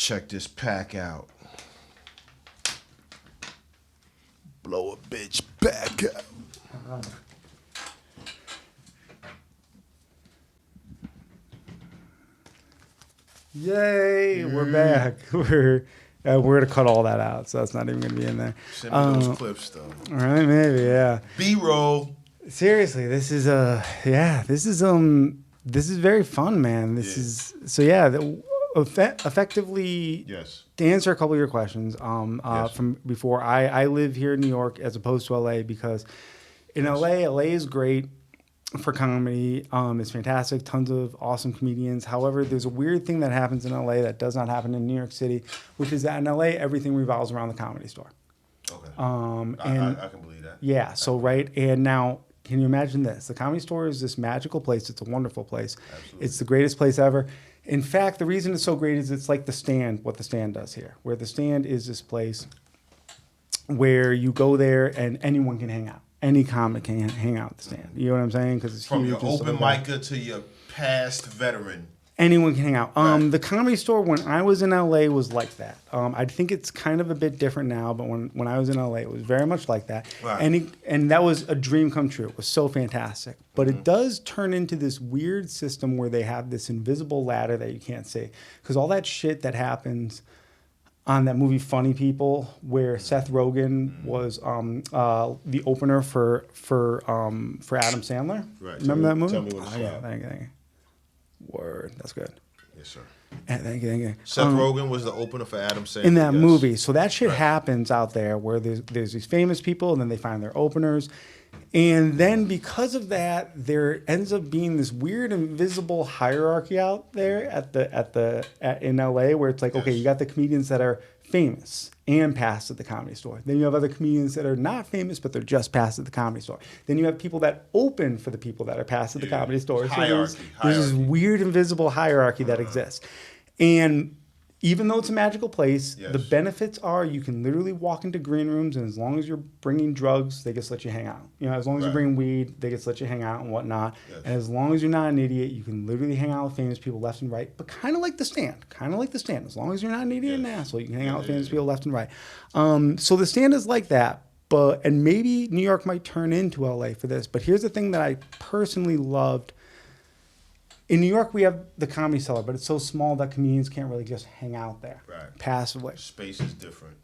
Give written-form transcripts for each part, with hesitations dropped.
check this pack out. Blow a bitch back out. Yay, we're back. We're gonna cut all that out, so that's not even gonna be in there. Send me those clips though. All right, maybe, yeah. B-roll. Seriously, this is very fun, man. This is so yeah. Effectively, Yes. To answer a couple of your questions, Yes. from before, I live here in New York as opposed to LA because in LA is great for comedy. It's fantastic, tons of awesome comedians. However, there's a weird thing that happens in LA that does not happen in New York City, which is that in LA everything revolves around the Comedy Store. Okay. And I can believe that. yeah, so right, and now can you imagine this? The Comedy Store is this magical place. It's a wonderful place. Absolutely. It's the greatest place ever. In fact, the reason it's so great is it's like The Stand, what The Stand does here, where The Stand is this place where you go there and anyone can hang out. Any comic can hang out at The Stand. You know what I'm saying? Because it's From huge. your open micer to your past veteran. Anyone can hang out. Right. The Comedy Store when I was in LA was like that. I think it's kind of a bit different now, but when I was in LA, it was very much like that. Right. And that was a dream come true. It was so fantastic. But it does turn into this weird system where they have this invisible ladder that you can't see. Because all that shit that happens on that movie Funny People, where Seth Rogen was the opener for Adam Sandler. Right. Remember that movie? Tell me what it's yeah, about. thank you. Word, that's good. Yes, sir. Thank you. Seth Rogen was the opener for Adam Sandler. In that yes. movie. So that shit happens out there where there's these famous people and then they find their openers. And then because of that, there ends up being this weird invisible hierarchy out there in LA where it's like, okay, you got the comedians that are famous and passed at the Comedy Store. Then you have other comedians that are not famous, but they're just passed at the Comedy Store. Then you have people that open for the people that are passed at the Comedy Store. So there's this weird invisible hierarchy that exists. And even though it's a magical place, the benefits are you can literally walk into green rooms, and as long as you're bringing drugs, they just let you hang out. You know, as long as you're bringing weed, they just let you hang out and whatnot. Yes. And as long as you're not an idiot, you can literally hang out with famous people left and right, but kind of like The Stand. As long as you're not an idiot and an asshole, you can hang out with famous people left and right. So The Stand is like that, and maybe New York might turn into LA for this. But here's the thing that I personally loved. In New York, we have the Comedy Cellar, but it's so small that comedians can't really just hang out there passively. Space is different.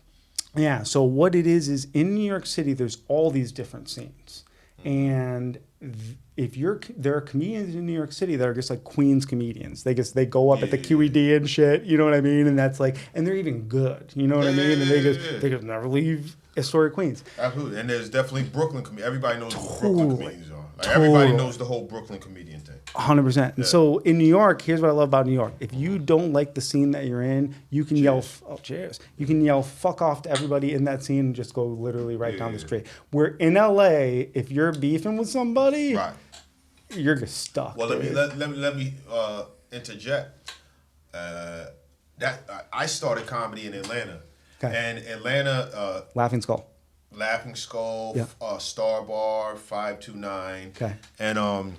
Yeah, so what it is in New York City, there's all these different scenes. And there are comedians in New York City that are just like Queens comedians. They go up at the QED and shit, you know what I mean? And that's like, and they're even good, you know what I mean? And they just never leave Astoria, Queens. Absolutely. And there's definitely Brooklyn comedians. everybody knows who Brooklyn comedians are. Everybody knows the whole Brooklyn comedian thing. 100%. And so in New York, here's what I love about New York. If you don't like the scene that you're in, you can yell, cheers. You can yell fuck off to everybody in that scene and just go literally right down the street. Where in LA, if you're beefing with somebody, you're just stuck. Well, let me interject. I started comedy in Atlanta. Okay. And Atlanta... Laughing Skull, Star Bar, 529. Okay. And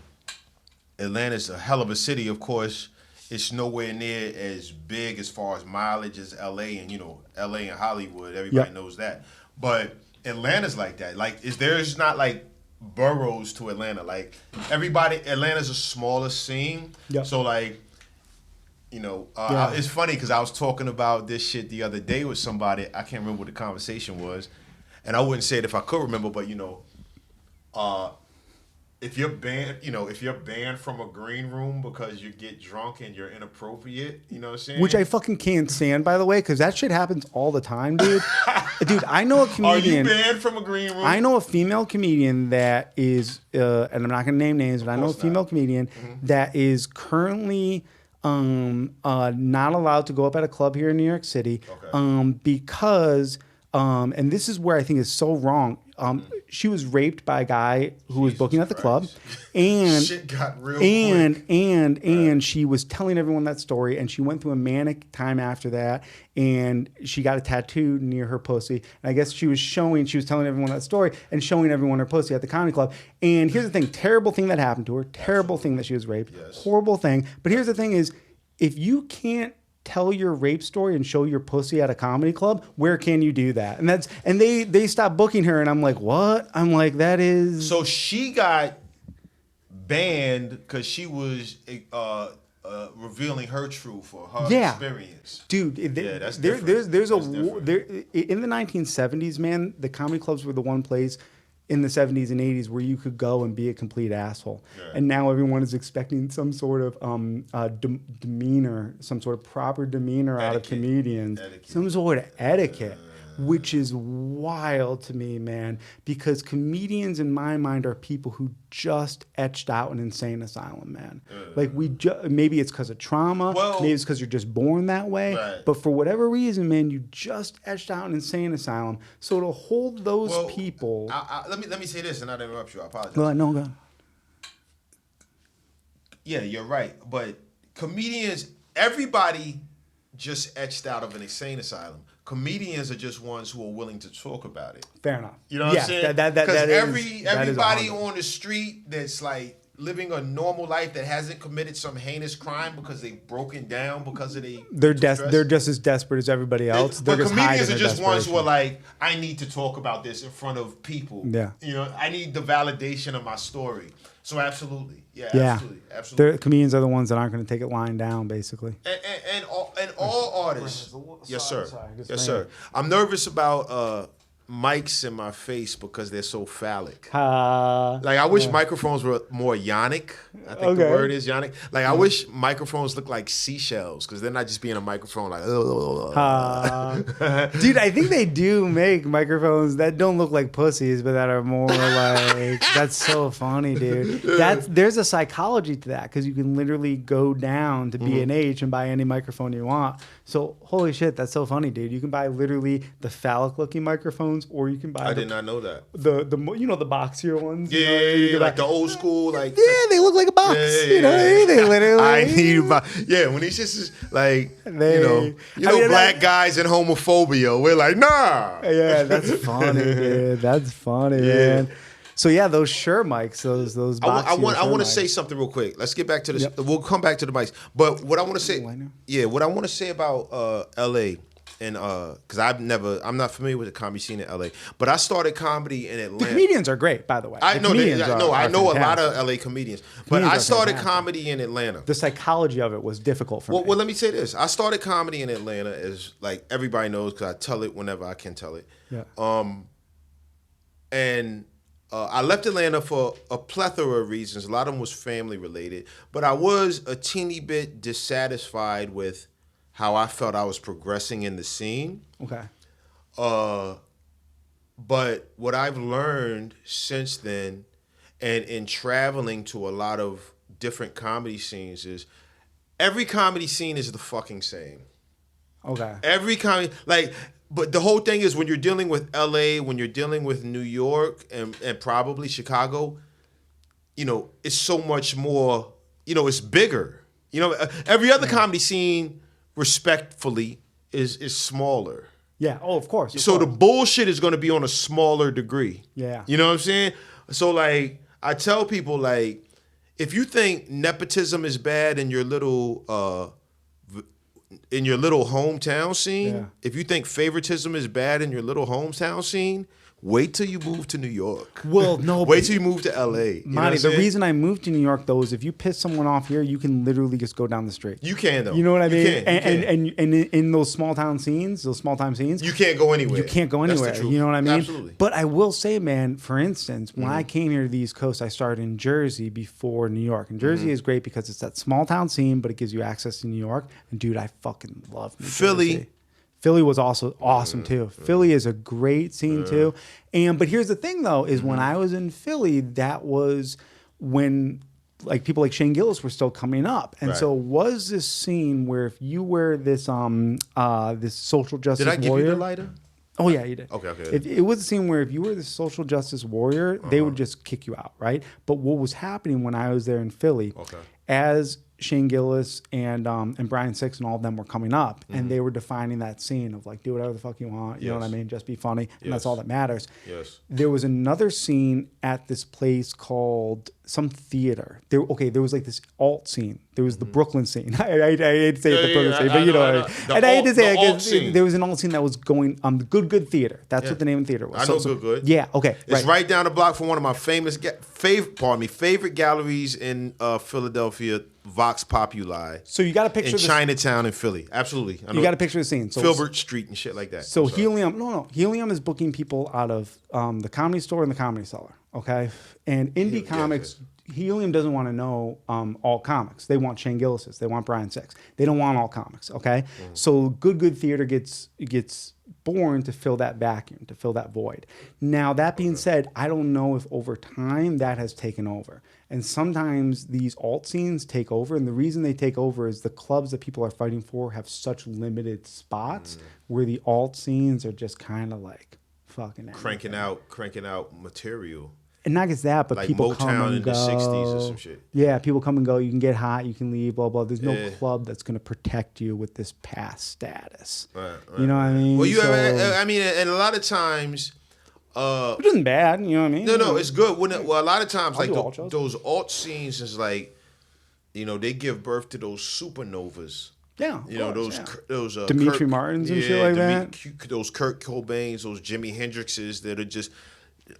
Atlanta's a hell of a city, of course. It's nowhere near as big as far as mileage as LA, and LA and Hollywood, everybody knows that. But Atlanta's like that. Like there's not like boroughs to Atlanta. Like Atlanta's a smaller scene. Yep. So like it's funny because I was talking about this shit the other day with somebody. I can't remember what the conversation was, and I wouldn't say it if I could remember. But if you're banned from a green room because you get drunk and you're inappropriate, you know what I'm saying? Which I fucking can't stand, by the way, because that shit happens all the time, dude. Dude, I know a comedian. Are you banned from a green room? I know a female comedian that is, and I'm not going to name names, but I know a female comedian that is currently not allowed to go up at a club here in New York City because, and this is where I think is so wrong. She was raped by a guy who was booking at the club, and shit got real quick. And Right. she was telling everyone that story, and she went through a manic time after that, and she got a tattoo near her pussy. And I guess she was telling everyone that story and showing everyone her pussy at the comedy club. And here's the thing, terrible thing that happened to her, terrible thing that she was raped, horrible thing. But here's the thing is, if you can't tell your rape story and show your pussy at a comedy club, where can you do that? And they stopped booking her, and I'm like, what? I'm like, that is. So she got banned because she was revealing her truth or her experience. Dude, that's there's a different. war. There, in the 1970s, man, the comedy clubs were the one place in the 70s and 80s where you could go and be a complete asshole. Yeah. And now everyone is expecting some sort of demeanor, some sort of proper demeanor out of comedians, some sort of etiquette, which is wild to me, man, because comedians in my mind are people who just etched out an insane asylum, man. Like maybe it's because of trauma, maybe it's because you're just born that way, but for whatever reason, man, you just etched out an insane asylum. So to hold those people, let me say this, and I didn't interrupt you. I apologize. Go ahead. Yeah, you're right, but comedians, everybody just etched out of an insane asylum. Comedians are just ones who are willing to talk about it. Fair enough. You know what I'm saying? Because everybody on the street that's like living a normal life that hasn't committed some heinous crime because they've broken down because of they're just as desperate as everybody else. But comedians are just ones who are like, I need to talk about this in front of people. Yeah. You know, I need the validation of my story. So absolutely. Absolutely. Comedians are the ones that aren't going to take it lying down, basically. And all artists. Yes, sir. Yes, sir. I'm nervous about mics in my face because they're so phallic. Like I wish microphones were more yonic. I think the word is yonic. Like I wish microphones look like seashells because they're not just being a microphone like. Dude, I think they do make microphones that don't look like pussies, but that are more like. That's so funny, dude. There's a psychology to that because you can literally go down to B&H and buy any microphone you want. So holy shit, that's so funny, dude. You can buy literally the phallic looking microphones, or you can buy. I did not know that. The the boxier ones. Yeah, like the old school, like. Yeah, they look like a box. You know what I mean? They literally. I need when he's just like black guys and homophobia, we're like nah. Yeah, that's funny, dude. That's funny, man. So yeah, those Shure mics, those boxier I want to say something real quick. Let's get back to this. Yep. We'll come back to the mics. But what I want to say, what I want to say about LA, and because I'm not familiar with the comedy scene in LA, but I started comedy in Atlanta. The comedians are great, by the way. I know a lot of LA comedians, but I started comedy in Atlanta. The psychology of it was difficult for me. Well, let me say this: I started comedy in Atlanta, as like everybody knows, because I tell it whenever I can tell it. Yeah. And I left Atlanta for a plethora of reasons. A lot of them was family related, but I was a teeny bit dissatisfied with how I felt I was progressing in the scene. Okay. But what I've learned since then, and in traveling to a lot of different comedy scenes, is every comedy scene is the fucking same. Okay. Every comedy, but the whole thing is when you're dealing with LA, when you're dealing with New York and probably Chicago, it's so much more, it's bigger. Every other comedy scene, respectfully, is smaller. Yeah. Oh, of course. The bullshit is going to be on a smaller degree. Yeah. You know what I'm saying? So I tell people if you think nepotism is bad in your little hometown scene, if you think favoritism is bad in your little hometown scene, wait till you move to New York. Well, no. Wait till you move to LA. Monty, the reason I moved to New York, though, is if you piss someone off here, you can literally just go down the street. You can, though. You know what I mean? And in those small time scenes, you can't go anywhere. You can't go anywhere. You know what I mean? Absolutely. But I will say, man, for instance, when I came here to the East Coast, I started in Jersey before New York. And Jersey is great because it's that small town scene, but it gives you access to New York. And dude, I fucking love New Jersey. Philly was also awesome too. Philly is a great scene too. But here's the thing though, is when I was in Philly, that was when people like Shane Gillis were still coming up. And so it was this scene where if you were this this social justice warrior. Did I give you the lighter? Oh yeah, you did. Okay. It was a scene where if you were the social justice warrior, they would just kick you out, right? But what was happening when I was there in Philly, as Shane Gillis and Brian Six and all of them were coming up, and they were defining that scene of like, do whatever the fuck you want, you know what I mean? Just be funny, and that's all that matters. Yes. There was another scene at this place called some theater. There was like this alt scene. There was the Brooklyn scene. I hate to say the Brooklyn scene, but you know, and I hate to say it because there was an alt scene that was going the Good Theater. That's what the name of the theater was. I know Good. Yeah, okay. It's right down the block from one of my favorite galleries in Philadelphia, Vox Populi. So you got to picture in Chinatown in Philly. Absolutely. You got to picture the scene. So Filbert Street and shit like that. So Helium is booking people out of the Comedy Store and the Comedy Cellar. Okay, and indie comics. Helium doesn't want to know all comics. They want Shane Gillis's. They want Brian Six. They don't want all comics. Okay, so Good Theater gets born to fill that vacuum, to fill that void. Now that being said, I don't know if over time that has taken over. And sometimes these alt scenes take over, and the reason they take over is the clubs that people are fighting for have such limited spots where the alt scenes are just kind of like fucking cranking out material. And not just that, but like people Motown come and in go. the 60s or some shit. Yeah, people come and go. You can get hot, you can leave, blah, blah. There's no club that's going to protect you with this past status. Right, you know what I mean? Well, and a lot of times... it isn't bad, you know what I mean? No, it's good. A lot of times, like those alt scenes is like, you know, they give birth to those supernovas. Yeah, you know those Dimitri Martins and shit like that. Those Kurt Cobains, those Jimi Hendrixes that are just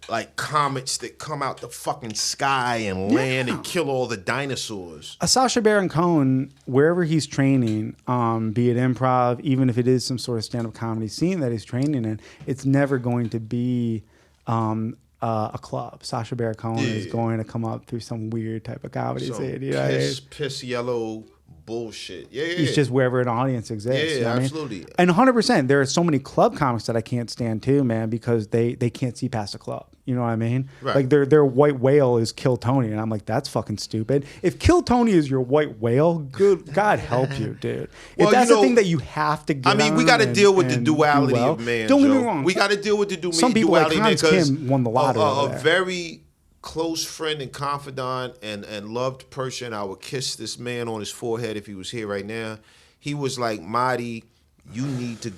like comets that come out the fucking sky and land and kill all the dinosaurs. Sacha Baron Cohen, wherever he's training, be it improv, even if it is some sort of stand-up comedy scene that he's training in, it's never going to be a club. Sacha Baron Cohen is going to come up through some weird type of comedy scene. You know, piss yellow bullshit. Yeah. It's just wherever an audience exists. Yeah, you know absolutely. I mean? And 100%, there are so many club comics that I can't stand too, man, because they can't see past a club. You know what I mean? Right. Like their white whale is Kill Tony, and I'm like, that's fucking stupid. If Kill Tony is your white whale, good God help you, dude. If that's the thing that you have to get, I mean, we got to deal with the duality of man. Don't get me wrong. We got to deal with the duality. Some people like Hans Kim won the lottery. A very close friend and confidant and loved person. I would kiss this man on his forehead if he was here right now. He was like, Mahdiy, you need to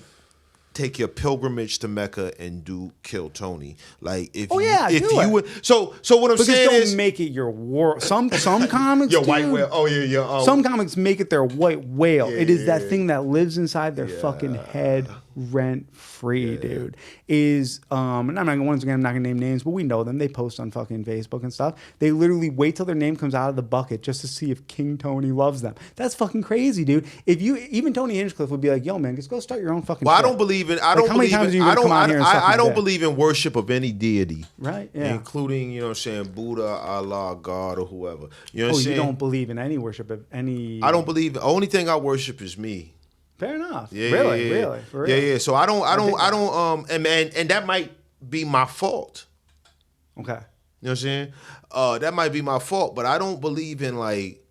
take your pilgrimage to Mecca and do Kill Tony. Like if you would. So what I'm saying is, don't make it your war. Some comics your white whale. Oh yeah. Some comics make it their white whale. It is that thing that lives inside their fucking head, rent free, dude. And I'm not gonna name names, but we know them. They post on fucking Facebook and stuff. They literally wait till their name comes out of the bucket just to see if King Tony loves them. That's fucking crazy, dude. Even Tony Hinchcliffe would be like, "Yo, man, just go start your own fucking." Well, shit. I don't believe in. I don't believe in worship of any deity, right? Yeah, including Buddha, Allah, God, or whoever. You know what I'm saying? You don't believe in any worship of any. I don't believe. The only thing I worship is me. Fair enough. Yeah, really, for real. Yeah. So I don't. And that might be my fault. Okay. You know what I'm saying? That might be my fault, but I don't believe in like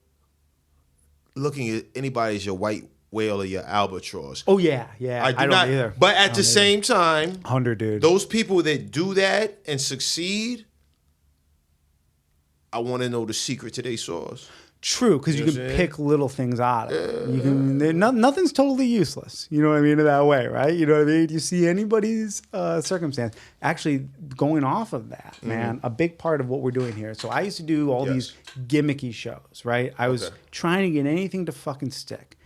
looking at anybody as your white whale or your albatross. Oh yeah. I don't either. But at the same time, 100, dude. Those people that do that and succeed, I want to know the secret to their sauce. True, because you can pick little things out of it. Nothing's totally useless. You know what I mean in that way, right? You know what I mean? You see anybody's circumstance. Actually, going off of that, man, a big part of what we're doing here. So I used to do all these gimmicky shows, right? I was trying to get anything to fucking stick.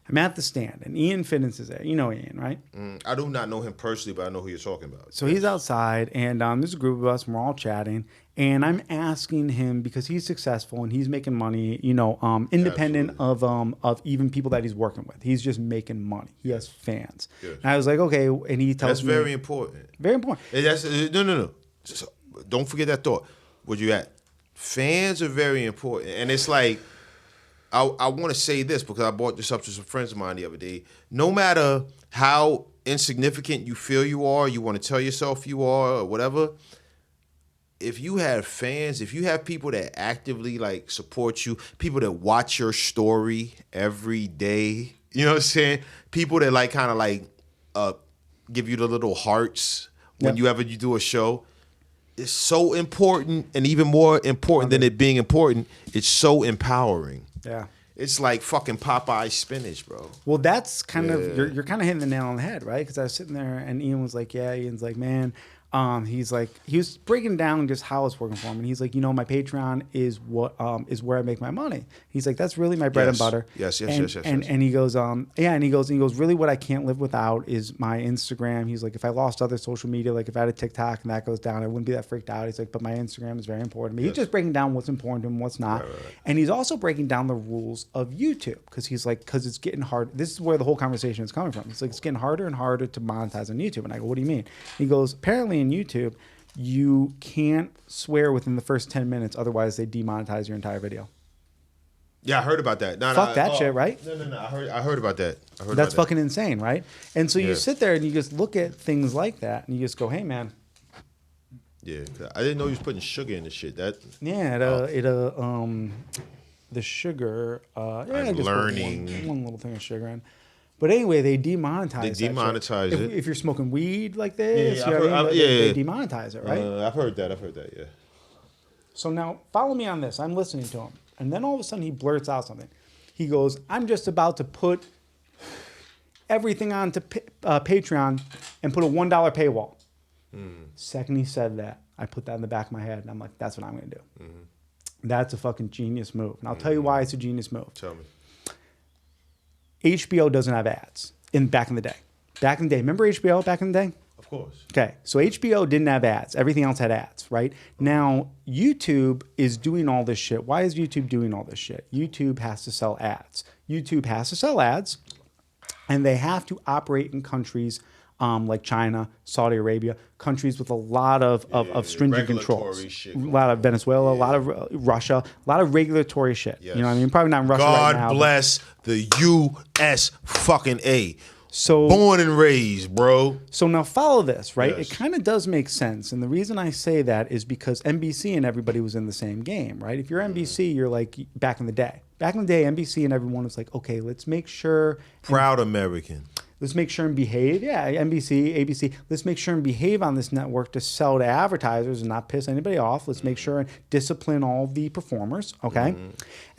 I'm at the Stand, and Ian Finnans is there. You know Ian, right? I do not know him personally, but I know who you're talking about. So he's outside, and there's a group of us, and we're all chatting. And I'm asking him, because he's successful and he's making money, independent of even people that he's working with. He's just making money. He has fans. Yes. And I was like, okay. And he tells me. That's very important. Very important. No. Don't forget that thought. Where you at? Fans are very important. And it's like, I want to say this because I brought this up to some friends of mine the other day. No matter how insignificant you feel you are, you want to tell yourself you are or whatever, if you have fans, if you have people that actively like support you, people that watch your story every day, you know what I'm saying? People that like kind of like give you the little hearts when you do a show. It's so important, and even more important than it being important, it's so empowering. Yeah. It's like fucking Popeye spinach, bro. Well, that's kind of you're kind of hitting the nail on the head, right? Because I was sitting there and Ian was like, "Yeah." Ian's like, "Man." He's like, he was breaking down just how it's working for him, and he's like, my Patreon is what is where I make my money. He's like, that's really my bread and butter. Yes. And he goes, and he goes, really what I can't live without is my Instagram. He's like, if I lost other social media, like if I had a TikTok and that goes down, I wouldn't be that freaked out. He's like, but my Instagram is very important to me. He's just breaking down what's important to him, what's not, right. And he's also breaking down the rules of YouTube because he's like, because it's getting hard. This is where the whole conversation is coming from. He's like, it's getting harder and harder to monetize on YouTube, and I go, what do you mean? He goes, apparently in YouTube, you can't swear within the first 10 minutes, otherwise they demonetize your entire video. Yeah, I heard about that. Fuck that shit, right? No. I heard about that. That's fucking insane, right? And so you sit there and you just look at things like that and you just go, hey, man. Yeah, I didn't know you was putting sugar in the shit. The sugar. I'm learning. One little thing of sugar in. But anyway, they demonetize. They demonetize it. If you're smoking weed like this, they demonetize it, right? I've heard that. Yeah. So now, follow me on this. I'm listening to him, and then all of a sudden he blurts out something. He goes, "I'm just about to put everything onto Patreon and put a $1 paywall." Second he said that, I put that in the back of my head, and I'm like, "That's what I'm going to do." That's a fucking genius move, and I'll tell you why it's a genius move. Tell me. HBO doesn't have ads back in the day. Back in the day. Remember HBO back in the day? Of course. Okay. So HBO didn't have ads. Everything else had ads, right? Now, YouTube is doing all this shit. Why is YouTube doing all this shit? YouTube has to sell ads. YouTube has to sell ads, and they have to operate in countries like China, Saudi Arabia, countries with a lot of stringent controls. Shit. A lot of Venezuela, a lot of Russia, a lot of regulatory shit. Yes. You know what I mean? Probably not in Russia right now. God bless the U.S. fucking A. So born and raised, bro. So now follow this, right? Yes. It kind of does make sense. And the reason I say that is because NBC and everybody was in the same game, right? If you're NBC, you're like back in the day. Back in the day, NBC and everyone was like, okay, let's make sure. Proud American. Let's make sure and behave. Yeah, NBC, ABC. Let's make sure and behave on this network to sell to advertisers and not piss anybody off. Let's make sure and discipline all the performers, okay?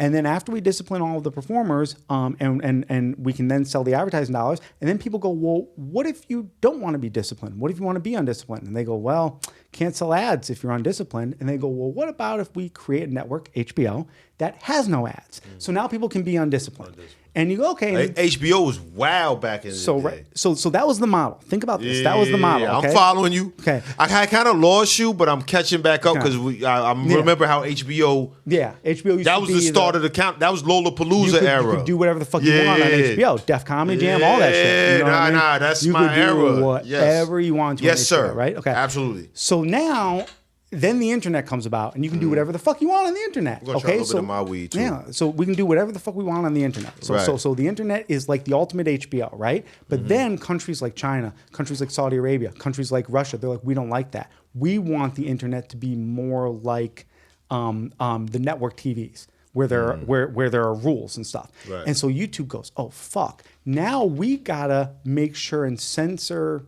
And then after we discipline all of the performers, and we can then sell the advertising dollars, and then people go, well, what if you don't want to be disciplined? What if you want to be undisciplined? And they go, well, can't sell ads if you're undisciplined. And they go, well, what about if we create a network, HBO, that has no ads? So now people can be undisciplined. And you go, okay. HBO was wild back in the day. Right. So that was the model. Think about this. That was the model. Okay? I'm following you. Okay. I kind of lost you, but I'm catching back up because I remember how HBO. Yeah, HBO used that to was be the start of the count. That was Lollapalooza era. You could do whatever the fuck you want on HBO. Def Comedy Jam, all that shit. You know what I mean? That's you my could do era. whatever you want to. Yes, on sir. HBO, right? Okay. Absolutely. So now. Then the internet comes about, and you can do whatever the fuck you want on the internet. I'm gonna try a little bit of my weed too. Yeah, so we can do whatever the fuck we want on the internet. So the internet is like the ultimate HBO, right? But then countries like China, countries like Saudi Arabia, countries like Russia, they're like, we don't like that. We want the internet to be more like the network TVs, where there are rules and stuff. Right. And so YouTube goes, oh fuck, now we gotta make sure and censor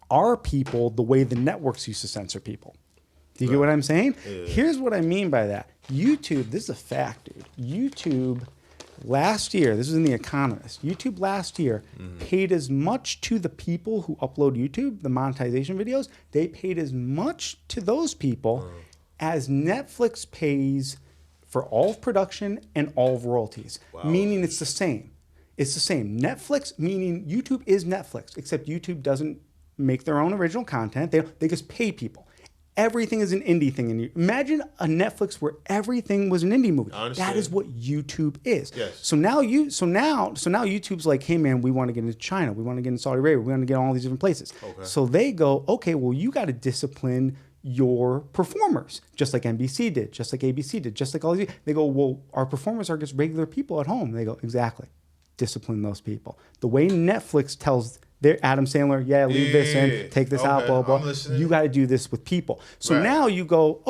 our people the way the networks used to censor people. Do you get what I'm saying? Yeah. Here's what I mean by that. YouTube, this is a fact, dude. YouTube last year, this was in The Economist, YouTube last year paid as much to the people who upload YouTube, the monetization videos, they paid as much to those people as Netflix pays for all of production and all of royalties. Wow. Meaning it's the same. It's the same. Netflix, meaning YouTube is Netflix, except YouTube doesn't make their own original content. They just pay people. Everything is an indie thing. And imagine a Netflix where everything was an indie movie. That is what YouTube is. Yes. So now YouTube's like, hey man, we want to get into China, we want to get into Saudi Arabia, we want to get in all these different places. Okay. So they go, okay, well you got to discipline your performers, just like NBC did, just like ABC did, just like all these. They go, well, our performers are just regular people at home. They go, exactly. Discipline those people. The way Netflix tells Adam Sandler, leave this in, take this out, blah, blah. You got to do this with people. So now you go,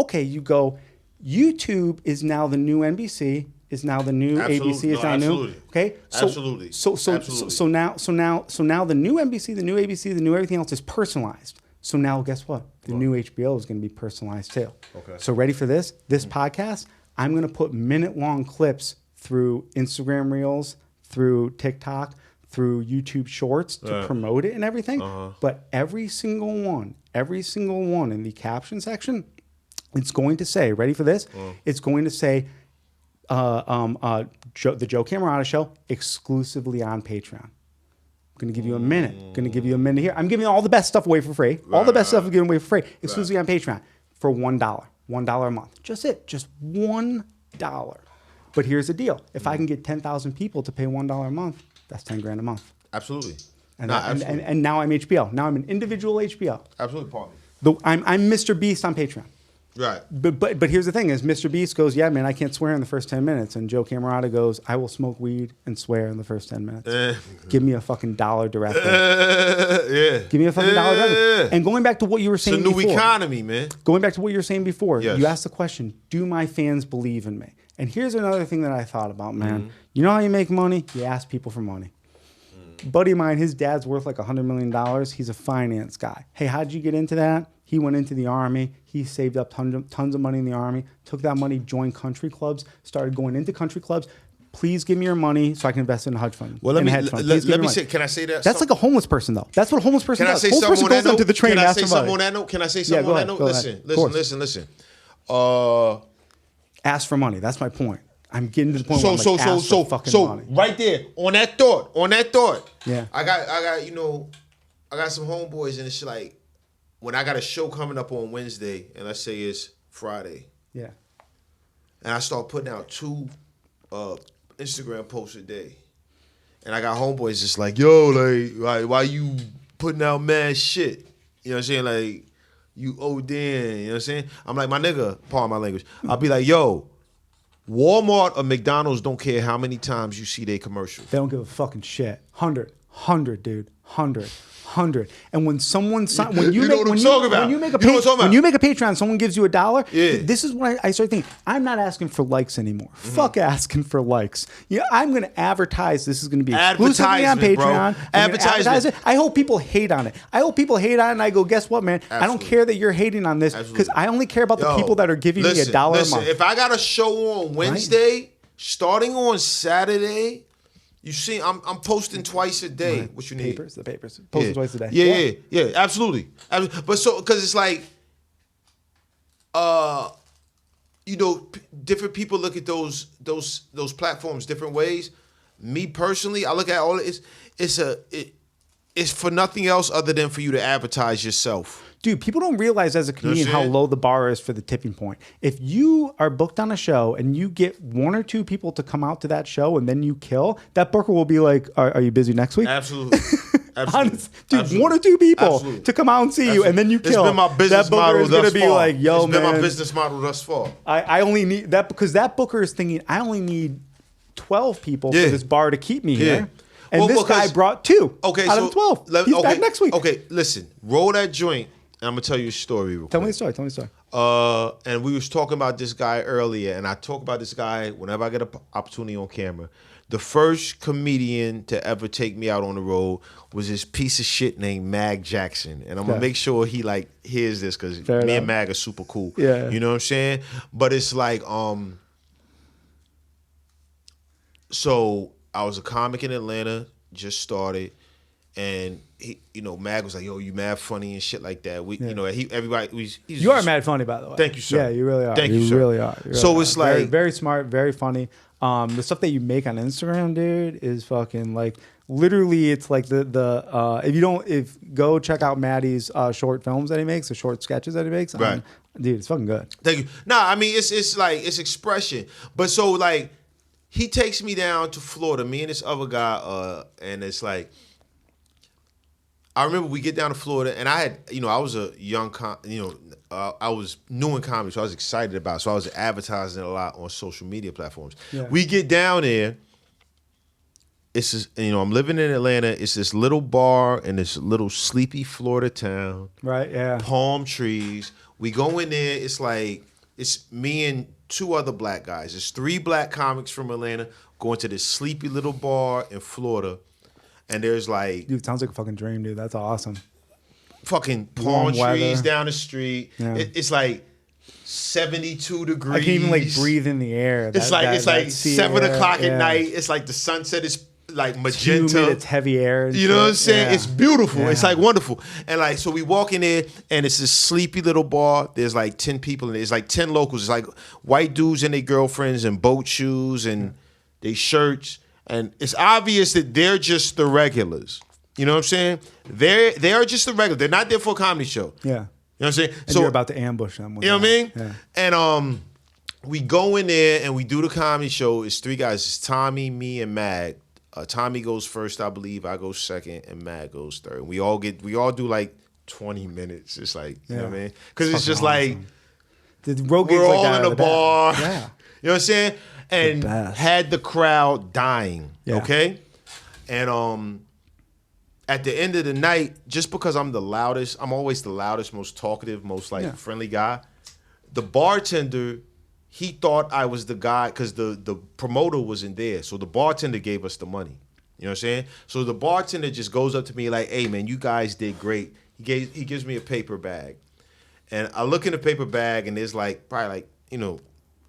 YouTube is now the new NBC, is now the new ABC, is now new. Okay? So, absolutely. So now the new NBC, the new ABC, the new everything else is personalized. So now guess what? The new HBO is going to be personalized too. Okay. So ready for this? This podcast, I'm going to put minute-long clips through Instagram Reels, through TikTok, through YouTube Shorts to promote it and everything. But every single one in the caption section, it's going to say, ready for this? It's going to say, the Joe Camerota Show exclusively on Patreon. I'm going to give you a minute. Here. I'm giving all the best stuff away for free. All the best stuff I'm giving away for free. Exclusively on Patreon for $1. $1 a month. Just $1. But here's the deal. If I can get 10,000 people to pay $1 a month, that's 10 grand a month. Absolutely. And now I'm HBO. Now I'm an individual HBO. Absolutely, partner. I'm Mr. Beast on Patreon. Right. But here's the thing: is Mr. Beast goes, yeah, man, I can't swear in the first 10 minutes, and Joe Camerota goes, I will smoke weed and swear in the first 10 minutes. Give me a fucking $1 directly. Give me a fucking $1 directly. And going back to what you were saying before. It's a new economy, man. Going back to what you were saying before, yes. You asked the question, do my fans believe in me? And here's another thing that I thought about, man. You know how you make money? You ask people for money. Buddy of mine, his dad's worth like $100 million. He's a finance guy. Hey, how'd you get into that? He went into the Army. He saved up tons of money in the Army, took that money, joined country clubs, started going into country clubs. Please give me your money so I can invest in a hedge fund. Well, let me say, can I say that? That's like a homeless person, though. That's what a homeless person does. Can I say something on that note? Can I say something on that note? Can I say something on that note? Listen. Ask for money. That's my point. I'm getting to the point where I'm like, ask for fucking money. Right there, on that thought. Yeah. I got some homeboys, and it's like, when I got a show coming up on Wednesday, and let's say it's Friday. Yeah. And I start putting out 2 Instagram posts a day. And I got homeboys just like, yo, like why you putting out mad shit? You know what I'm saying? Like, you ODing, you know what I'm saying? I'm like, my nigga, pardon my language. I'll be like, yo, Walmart or McDonald's don't care how many times you see their commercials. They don't give a fucking shit. 100, dude. 100. And when someone when you make a Patreon, someone gives you $1. Yeah. This is when I start thinking, I'm not asking for likes anymore. Fuck asking for likes. Yeah, I'm going to advertise. This is going to be exclusively on Patreon. Advertise it. I hope people hate on it. And I go, guess what, man? Absolutely. I don't care that you're hating on this because I only care about the people that are giving me $1 a month. If I got a show on Wednesday, starting on Saturday. You see, I'm posting twice a day. Right. What you need? The papers. Posting twice a day. Yeah, absolutely. But because it's like, different people look at those platforms different ways. Me personally, I look at all it's for nothing else other than for you to advertise yourself. Dude, people don't realize as a comedian how low the bar is for the tipping point. If you are booked on a show and you get 1 or 2 people to come out to that show and then you kill, that booker will be like, are you busy next week? Absolutely. Honest, dude, absolutely. 1 or 2 people to come out and see you and then you kill. It's been my business model thus far. It's been like, yo, man. my business model thus far. I only need that because that booker is thinking, I only need 12 people for this bar to keep me here. And this guy brought 2 out of 12. He's back next week. Okay, listen. Roll that joint. And I'm going to tell you a story real quick. Tell me the story. And we was talking about this guy earlier, and I talk about this guy whenever I get an opportunity on camera. The first comedian to ever take me out on the road was this piece of shit named Mag Jackson. And I'm going to make sure he hears this because me and Mag are super cool. Yeah. You know what I'm saying? But it's like, so I was a comic in Atlanta, just started. And he, Mag was like, "Yo, you mad funny and shit like that." You are mad funny, by the way. Thank you, sir. Yeah, you really are. Thank you, sir. Really are. So it's like very smart, very funny. The stuff that you make on Instagram, dude, is fucking like literally. It's like go check out Maddie's short films that he makes, the short sketches that he makes. Right, dude, it's fucking good. Thank you. Nah, I mean it's like it's expression, but so like he takes me down to Florida, me and this other guy, and it's like. I remember we get down to Florida, and I had, I was a young, I was new in comedy, so I was excited about it. So I was advertising a lot on social media platforms. Yeah. We get down there. It's just, I'm living in Atlanta. It's this little bar in this little sleepy Florida town. Right, yeah. Palm trees. We go in there. It's like, it's me and 2 other black guys. It's 3 black comics from Atlanta going to this sleepy little bar in Florida. And there's like... Dude, it sounds like a fucking dream, dude. That's awesome. Fucking palm trees down the street. Yeah. It's like... 72 degrees. I can't even like breathe in the air. It's like 7 o'clock at night. It's like the sunset is like magenta. It's humid, it's heavy air. You know what I'm saying? Yeah. It's beautiful. Yeah. It's like wonderful. And like, so we walk in there and it's this sleepy little bar. There's like 10 people in there. It's like 10 locals. It's like white dudes and their girlfriends and boat shoes and their shirts. And it's obvious that they're just the regulars. You know what I'm saying? They are just the regulars. They're not there for a comedy show. Yeah. You know what I'm saying? And you're about to ambush them. You know what I mean? Yeah. And we go in there and we do the comedy show. It's 3 guys. It's Tommy, me, and Mag. Tommy goes first, I believe. I go second, and Mag goes third. We all do like 20 minutes. It's like, you know what I mean? Because it's just awesome. like, we're all in a bar. Yeah. You know what I'm saying? And had the crowd dying. Yeah. Okay? And at the end of the night, just because I'm the loudest, I'm always the loudest, most talkative, most like friendly guy. The bartender, he thought I was the guy because the promoter wasn't there. So the bartender gave us the money. You know what I'm saying? So the bartender just goes up to me like, hey, man, you guys did great. He gives me a paper bag. And I look in the paper bag and there's like probably like, you know,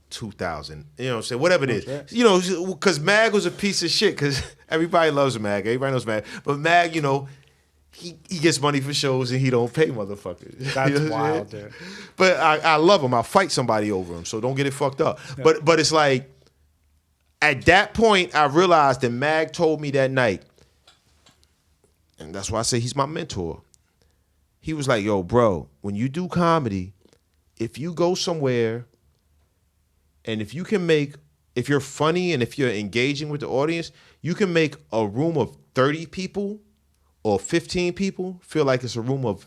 2,000. You know what I'm saying? Whatever it is. Right. You know, because Mag was a piece of shit because everybody loves Mag. Everybody knows Mag. But Mag, you know, he gets money for shows and he don't pay motherfuckers. That's you know wild, dude. But I love him. I'll fight somebody over him, so don't get it fucked up. Yeah. But it's like, at that point, I realized that Mag told me that night, and that's why I say he's my mentor. He was like, yo, bro, when you do comedy, if you go somewhere and if you're funny and if you're engaging with the audience, you can make a room of 30 people or 15 people feel like it's a room of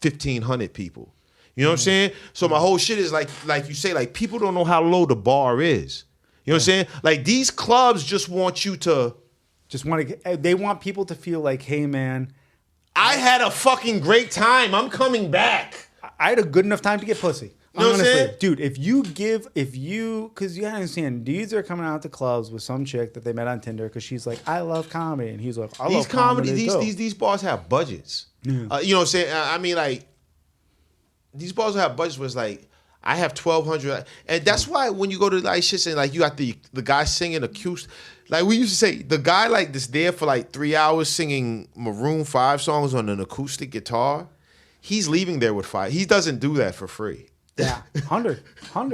1,500 people. You know what I'm saying? So my whole shit is like you say, like people don't know how low the bar is. You know what I'm saying? Like these clubs just want you to... They want people to feel like, hey man, I had a fucking great time. I'm coming back. I had a good enough time to get pussy. You know what I'm saying? Dude, because you gotta understand, dudes are coming out to clubs with some chick that they met on Tinder because she's like, I love comedy. And he's like, I love comedy. These bars have budgets. Yeah. You know what I'm saying? I mean, like, these bars have budgets where it's like, I have 1,200. And that's why when you go to like shit and like you got the guy singing acoustic, like we used to say, the guy like that's there for like 3 hours singing Maroon 5 songs on an acoustic guitar, he's leaving there with 5. He doesn't do that for free. Yeah, 100, You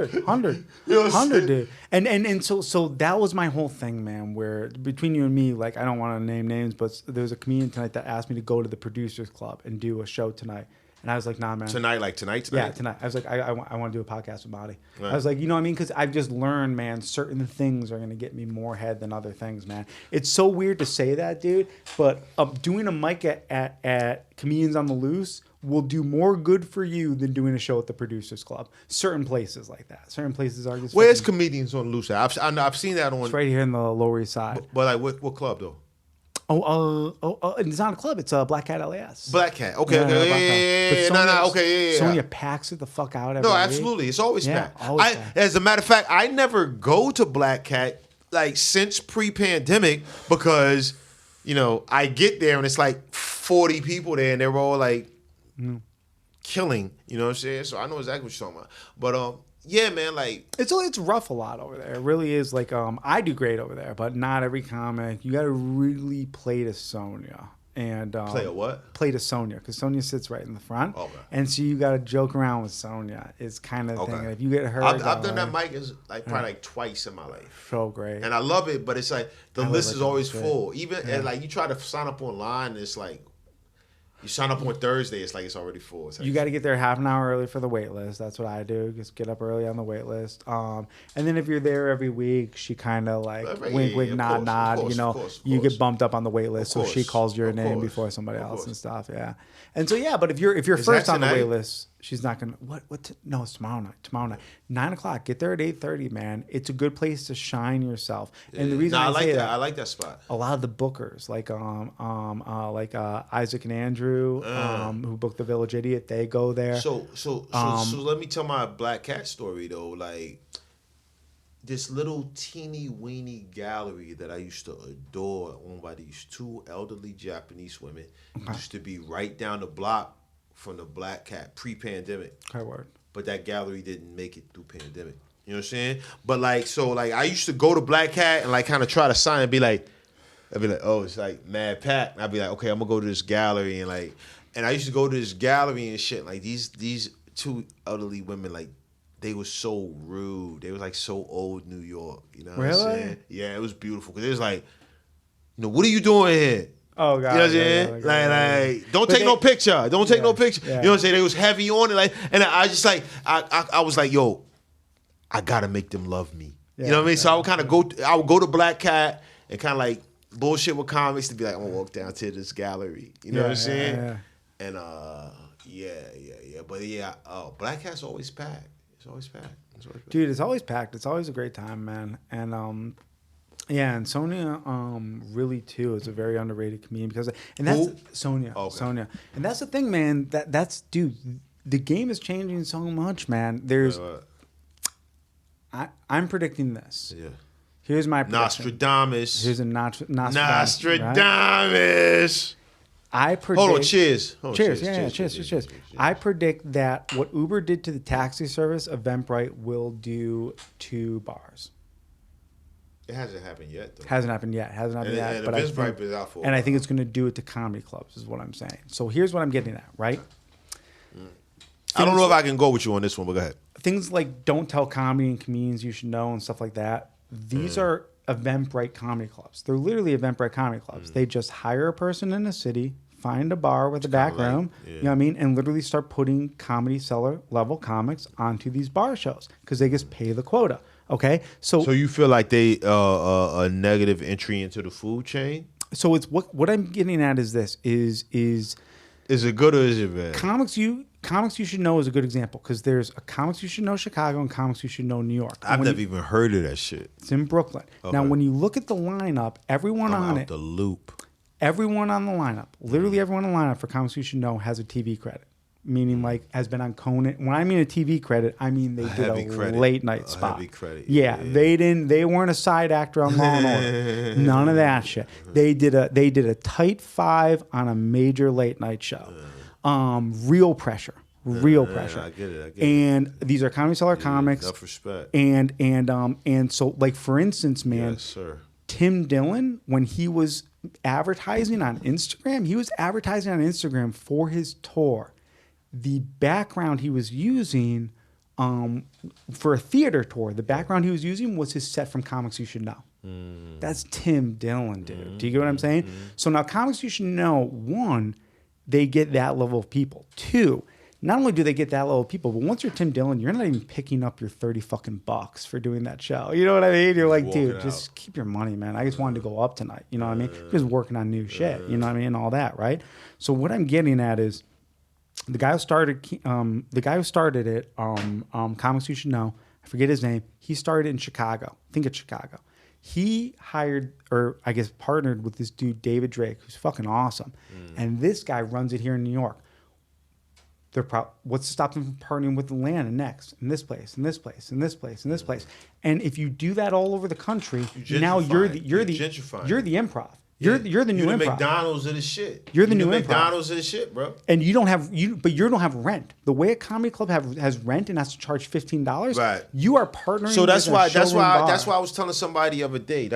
know 100, dude. And so that was my whole thing, man, where between you and me, like, I don't want to name names, but there was a comedian tonight that asked me to go to the Producers Club and do a show tonight. And I was like, nah, man. Tonight, like tonight? Yeah, tonight. I was like, I want to do a podcast with Mahdiy. Right. I was like, you know what I mean? Because I've just learned, man, certain things are going to get me more head than other things, man. It's so weird to say that, dude, but doing a mic at Comedians on the Loose will do more good for you than doing a show at the Producers Club. Certain places like that. Certain places are just... Where's Comedians on the Loose? I've seen that on... It's right here in the Lower East Side. But like, what club, though? It's not a club. It's a Black Cat LAS. Black Cat. Okay. Yeah. Sonya packs it the fuck out every week. Absolutely. It's always packed. Always packed. As a matter of fact, I never go to Black Cat like since pre-pandemic because, you know, I get there and it's like 40 people there and they're all like killing. You know what I'm saying? So I know exactly what you're talking about. But yeah, man, like it's rough a lot over there. It really is. Like I do great over there, but not every comic. You got to really play to Sonya and play a what? Play to Sonya because Sonya sits right in the front. Okay. And so you got to joke around with Sonya. It's kind of the thing. And if you get hurt, I've done that mic like probably like twice in my life. So great. And I love it, but it's like the list is always full. Even Yeah. and like you try to sign up online, and it's like. You sign up on Thursday, it's like it's already full. You got to get there half an hour early for the wait list. That's what I do. Just get up early on the wait list. And then if you're there every week, she kind of like wink, nod. You know, you get bumped up on the wait list, so she calls your name before somebody else and stuff. Yeah. And so yeah, but if you're first on the wait list, she's not gonna. No, it's tomorrow night. 9:00. Get there at 8:30, man. It's a good place to shine yourself. And the reason I say that, I like that spot. A lot of the bookers, like Isaac and Andrew, who booked the Village Idiot, they go there. So let me tell my Black Cat story though. Like this little teeny weeny gallery that I used to adore, owned by these 2 elderly Japanese women, used to be right down the block from the Black Cat pre-pandemic. Okay, word. but that gallery didn't make it through pandemic. You know what I'm saying? But like, so like, I used to go to Black Cat and like kind of try to sign and be like, I'd be like, oh, it's like mad packed. And I'd be like, okay, I'm gonna go to this gallery and like, and I used to go to this gallery and shit. Like these two elderly women, like they were so rude. They was like so old New York. You know what I'm saying? Yeah, it was beautiful because it was like, you know, what are you doing here? Oh God! You know what I'm saying? Like, don't take no picture. Don't take no picture. Yeah. You know what I'm saying? They was heavy on it, like, and I just like, I was like, yo, I gotta make them love me. You know what I mean? So I would kind of go. I would go to Black Cat and kind of like bullshit with comics to be like, I'm gonna walk down to this gallery. You know what I'm saying? Yeah. And but yeah, Black Cat's always packed. It's always packed. Dude, it's always packed. It's always a great time, man. And yeah, and Sonia really too is a very underrated comedian because that's Sonia. Okay. Sonia. And that's the thing, man. That's dude, the game is changing so much, man. There's I'm predicting this. Yeah. Here's my prediction. Nostradamus. Here's a Nostradamus. Nostradamus. Right? I predict. Hold on, cheers. Cheers. I predict that what Uber did to the taxi service, Eventbrite will do to bars. It hasn't happened yet, though. Hasn't happened yet. But Eventbrite is out for. And I think it's going to do it to comedy clubs, is what I'm saying. So here's what I'm getting at, right? I don't know if I can go with you on this one, but go ahead. Things like Don't Tell Comedy and Comedians You Should Know and stuff like that. These are Eventbrite comedy clubs. They're literally Eventbrite comedy clubs. They just hire a person in a city, find a bar with a back room, you know what I mean, and literally start putting comedy cellar level comics onto these bar shows because they just pay the quota. Okay, so you feel like they a negative entry into the food chain? So it's what I'm getting at is this is it good or is it bad? Comics You Should Know is a good example because there's a Comics You Should Know Chicago and Comics You Should Know New York. I've never even heard of that shit. It's in Brooklyn. Okay. Now, when you look at the lineup, everyone on it, the loop. Everyone on the lineup, literally everyone on the lineup for Comics You Should Know has a TV credit. Meaning, like, has been on Conan. When I mean a TV credit, I mean they did a late night spot. Heavy credit. Yeah, they weren't a side actor on Law and Order. None of that shit. They did a tight 5 on a major late night show. Real pressure. I get it. And these are Comedy Cellar comics. Enough respect. And so, like, for instance, man, yes, sir. Tim Dillon, when he was advertising on Instagram, for his tour. The background he was using for a theater tour, the background he was using was his set from Comics You Should Know. That's Tim Dillon, dude. Do you get what I'm saying? So now Comics You Should Know, 1, they get that level of people. 2, not only do they get that level of people, but once you're Tim Dillon, you're not even picking up your $30 for doing that show. You know what I mean? You're like, dude, just keep your money, man. I just wanted to go up tonight. You know what I mean? Just working on new shit. You know what I mean? And all that, right? So what I'm getting at is, the guy who started it, Comics You Should Know, I forget his name. He started in Chicago. I think it's Chicago. He hired, or I guess partnered with this dude, David Drake, who's fucking awesome. And this guy runs it here in New York. What's to stop them from partnering with the land and next, and this place, and this place, and this place, and this place? And if you do that all over the country, now you're the improv. You're the new improv. You're the McDonald's of the shit. You're the new improv. McDonald's of the shit, bro. And you don't have rent. The way a comedy club has rent and has to charge $15. Right. You are partnering. So that's with why I was telling somebody the other day.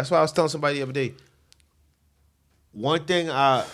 One thing I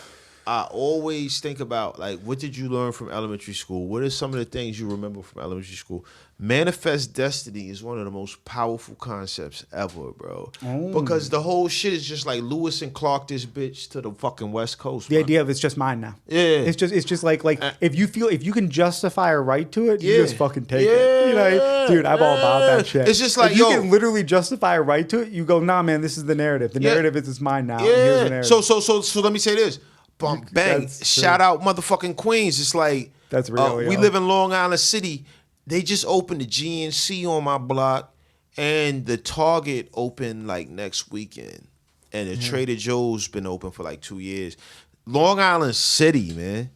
always think about, like, what did you learn from elementary school? What are some of the things you remember from elementary school? Manifest destiny is one of the most powerful concepts ever, bro. Because the whole shit is just like Lewis and Clark this bitch to the fucking West Coast. The idea of it's just mine now. Yeah. It's just like if you can justify a right to it, you just fucking take it. You know, dude, I'm all about that shit. It's just like, if you can literally justify a right to it, you go, nah, man, this is the narrative. The narrative is it's mine now. Yeah. And here's the narrative. So let me say this. Bump bang. Shout out motherfucking Queens. It's like that's real. We live in Long Island City. They just opened the GNC on my block, and the Target opened like next weekend, and the Trader Joe's been open for like 2 years. Long Island City, man,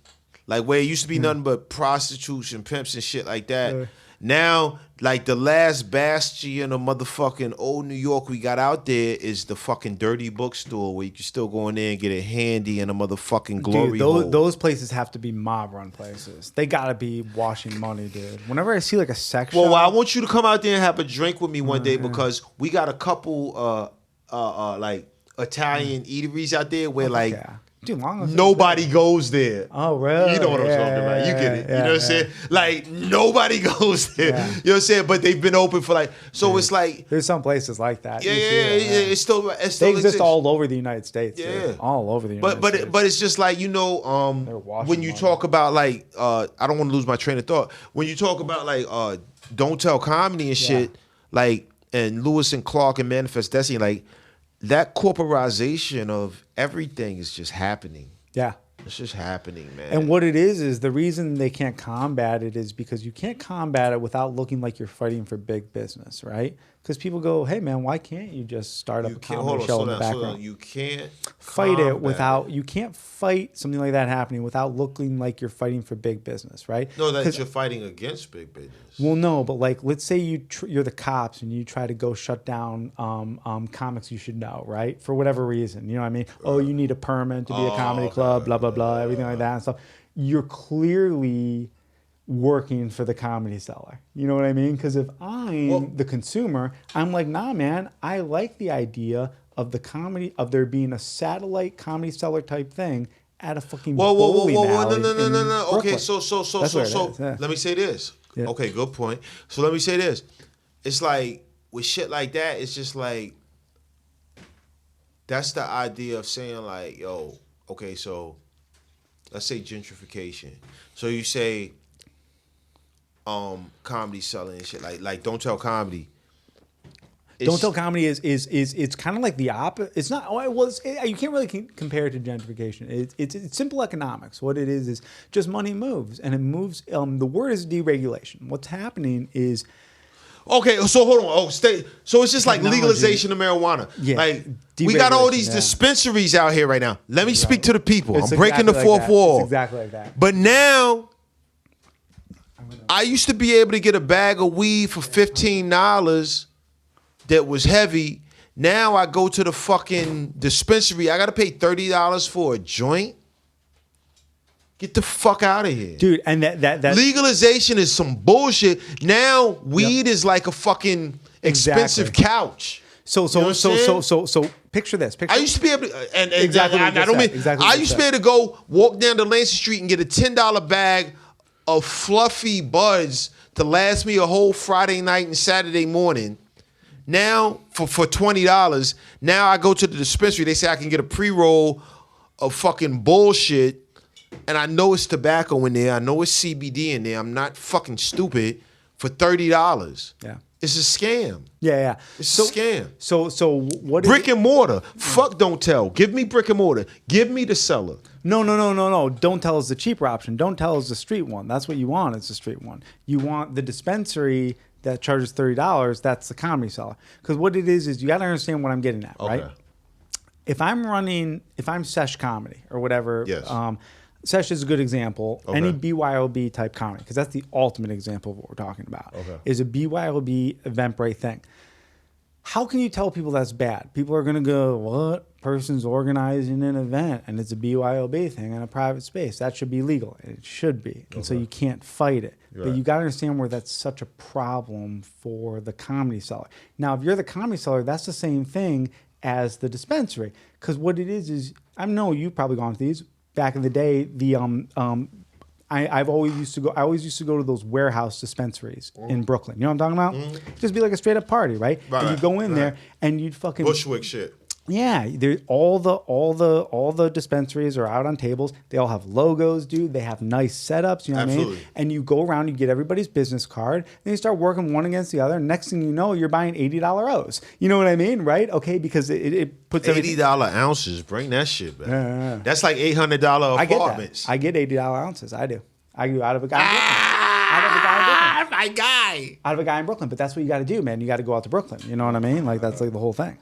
like where it used to be nothing but prostitutes and pimps and shit like that. Now, like the last bastion of motherfucking old New York we got out there is the fucking dirty bookstore where you can still go in there and get a handy and a motherfucking glory hole. Those places have to be mob run places. They gotta be washing money, dude. Whenever I see like a sex Well, I shop, want you to come out there and have a drink with me one day because we got a couple like Italian eateries out there where like dude, long as nobody goes there. Oh, really? You know what I'm talking about. You get it. You know what I'm saying? Like nobody goes there. Yeah. You know what I'm saying? But they've been open for like so it's like there's some places like that. yeah. It's still they exist exists. all over the United States. Yeah, dude. All over the United States. But it's just like when you talk about like I don't want to lose my train of thought. When you talk about like Don't Tell Comedy and shit, like and Lewis and Clark and Manifest Destiny, like that corporatization of everything is just happening. Yeah. It's just happening, man. And what it is the reason they can't combat it is because you can't combat it without looking like you're fighting for big business, right? Because people go, hey, man, why can't you just start up a comedy show in the background? You can't fight it without, you can't fight something like that happening without looking like you're fighting for big business, right? No, that you're fighting against big business. Well, no, but like, let's say you're the cops and you try to go shut down comics you should know, right? For whatever reason, you know what I mean? Oh, you need a permit to be a comedy club, blah, blah, blah, everything like that and stuff. You're clearly working for the comedy seller. You know what I mean? Because if I'm the consumer, I'm like, nah, man, I like the idea of the comedy, of there being a satellite comedy seller type thing at a fucking bowling alley. No. Okay, so yeah. let me say this. Yeah. Okay, good point. So let me say this. It's like with shit like that, it's just like that's the idea of saying like, yo, okay, so let's say gentrification. So you say comedy selling and shit like Don't Tell Comedy. Don't Tell Comedy is it's kind of like the opposite. It's not. You can't really compare it to gentrification. It's simple economics. What it is just money moves, and it moves. The word is deregulation. What's happening is. Okay, so hold on. So it's just like legalization of marijuana. Yeah, like we got all these dispensaries out here right now. Let me speak to the people. It's I'm breaking the fourth wall. It's exactly like that. But now, I used to be able to get a bag of weed for $15 that was heavy. Now I go to the fucking dispensary. I got to pay $30 for a joint. Get the fuck out of here, dude. And that legalization is some bullshit. Now weed is like a fucking expensive couch. So picture this. I used to be able to, and exactly. I don't mean. Exactly I used to be able to go walk down to Lansing Street and get a $10 bag of fluffy buds to last me a whole Friday night and Saturday morning. Now for $20, now I go to the dispensary. They say I can get a pre-roll of fucking bullshit. And I know it's tobacco in there. I know it's CBD in there. I'm not fucking stupid for $30. Yeah. It's a scam. Yeah. It's a scam. So what? Brick and mortar. Fuck Don't Tell. Give me brick and mortar. Give me the seller. No. Don't Tell is the cheaper option. Don't Tell is the street one. That's what you want. It's the street one. You want the dispensary that charges $30. That's the comedy seller. Because what it is you got to understand what I'm getting at, right? If I'm Sesh Comedy or whatever. Yes. Sesh is a good example. Okay. Any BYOB type comedy, because that's the ultimate example of what we're talking about, is a BYOB Eventbrite thing. How can you tell people that's bad? People are going to go, what? Person's organizing an event, and it's a BYOB thing in a private space. That should be legal. It should be. And so you can't fight it. Right. But you got to understand where that's such a problem for the comedy seller. Now, if you're the comedy seller, that's the same thing as the dispensary. Because what it is I know you've probably gone to these. Back in the day, I always used to go to those warehouse dispensaries in Brooklyn. You know what I'm talking about? Just be like a straight up party, right? And you go in there and you'd fucking Bushwick shit. Yeah, all the dispensaries are out on tables. They all have logos, dude. They have nice setups. You know what I mean? And you go around, you get everybody's business card, then you start working one against the other. And next thing you know, you're buying $80 O's. You know what I mean, right? Okay, because it puts $80 ounces. Bring that shit back. Yeah. That's like $800 apartments. I get $80 ounces. I do. I go out of a guy. My guy. Out of a guy in Brooklyn, but that's what you got to do, man. You got to go out to Brooklyn. You know what I mean? Like that's like the whole thing.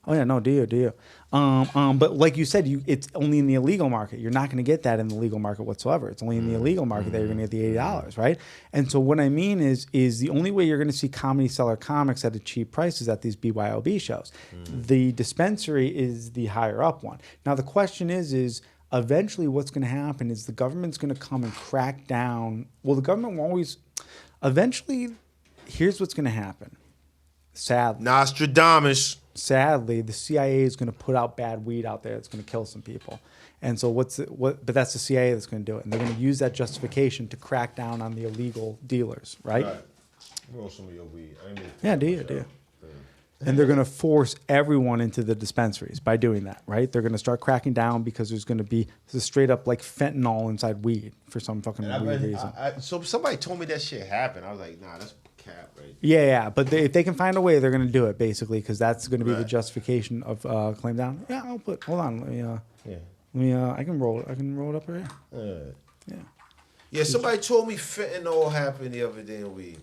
Oh yeah, no, do you? But like you said, it's only in the illegal market. You're not going to get that in the legal market whatsoever. It's only in the illegal market that you're going to get the $80, right? And so what I mean is the only way you're going to see Comedy Cellar comics at a cheap price is at these BYOB shows. The dispensary is the higher up one. Now the question is eventually what's going to happen is the government's going to come and crack down. Well, the government will always. Eventually, here's what's going to happen. Sadly, the CIA is going to put out bad weed out there that's going to kill some people. And so but that's the CIA that's going to do it. And they're going to use that justification to crack down on the illegal dealers, right? Roll some of your weed. Yeah, do you? And they're going to force everyone into the dispensaries by doing that, right? They're going to start cracking down because there's going to be straight up like fentanyl inside weed for some fucking weird reason. So somebody told me that shit happened. I was like, nah, that's cap, right? Yeah. But if they can find a way, they're going to do it basically because that's going to be the justification of claim down. Yeah, hold on. Let me. I can roll it. I can roll it up right here. Yeah. Somebody told me fentanyl happened the other day in weed.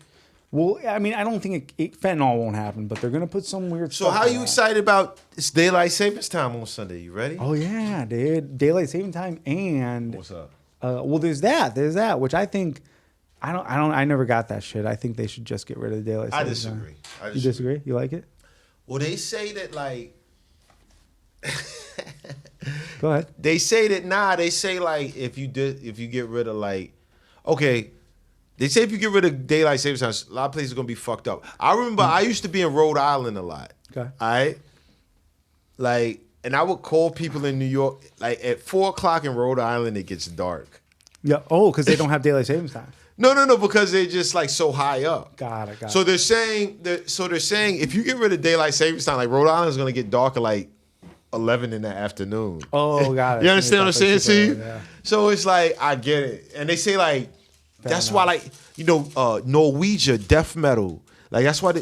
Well, I mean, I don't think fentanyl won't happen, but they're going to put some weird stuff. So how you excited about it's daylight savings time on Sunday? You ready? Oh yeah, dude. Daylight saving time and what's up? Well, there's that, which I think I never got that shit. I think they should just get rid of the daylight savings time. I disagree. You disagree? You like it? Well, they say that like Go ahead. They say that they say like if you get rid of like they say if you get rid of daylight savings time, a lot of places are gonna be fucked up. I remember I used to be in Rhode Island a lot. Okay. All right. Like, and I would call people in New York, like at 4:00 in Rhode Island, it gets dark. Yeah. Oh, because they don't have daylight savings time. No, because they're just like so high up. Got it. So they're saying if you get rid of daylight savings time, like Rhode Island is gonna get dark at like 11 in the afternoon. Oh, got it. You understand what I'm saying? See? Yeah. So it's like I get it, and they say like that's why like Norwegian death metal, like that's why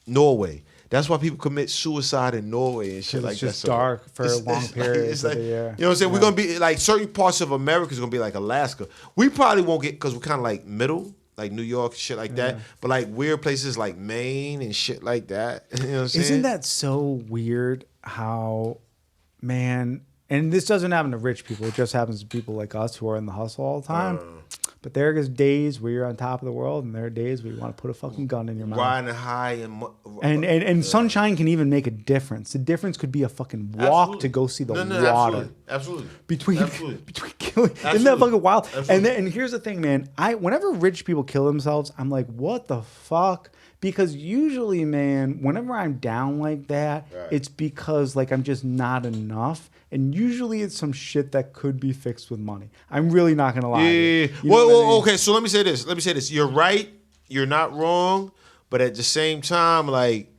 Norway. That's why people commit suicide in Norway and shit like that. It's just dark for a long period of the year. You know what I'm saying? We're going to be like certain parts of America is going to be like Alaska. We probably won't get, because we're kind of like middle, like New York, shit like that. But like weird places like Maine and shit like that. You know what I'm saying? Isn't that so weird how, man, and this doesn't happen to rich people. It just happens to people like us who are in the hustle all the time. But there are days where you're on top of the world, and there are days where you want to put a fucking gun in your mouth. Riding high and sunshine can even make a difference. The difference could be a fucking walk to go see the water. Absolutely. Between killing, isn't that fucking wild? Absolutely. And here's the thing, man. Whenever rich people kill themselves, I'm like, what the fuck? Because usually, man, whenever I'm down like that, it's because like I'm just not enough. And usually it's some shit that could be fixed with money. I'm really not going to lie. Yeah. Well, okay, so let me say this. You're right. You're not wrong. But at the same time, like,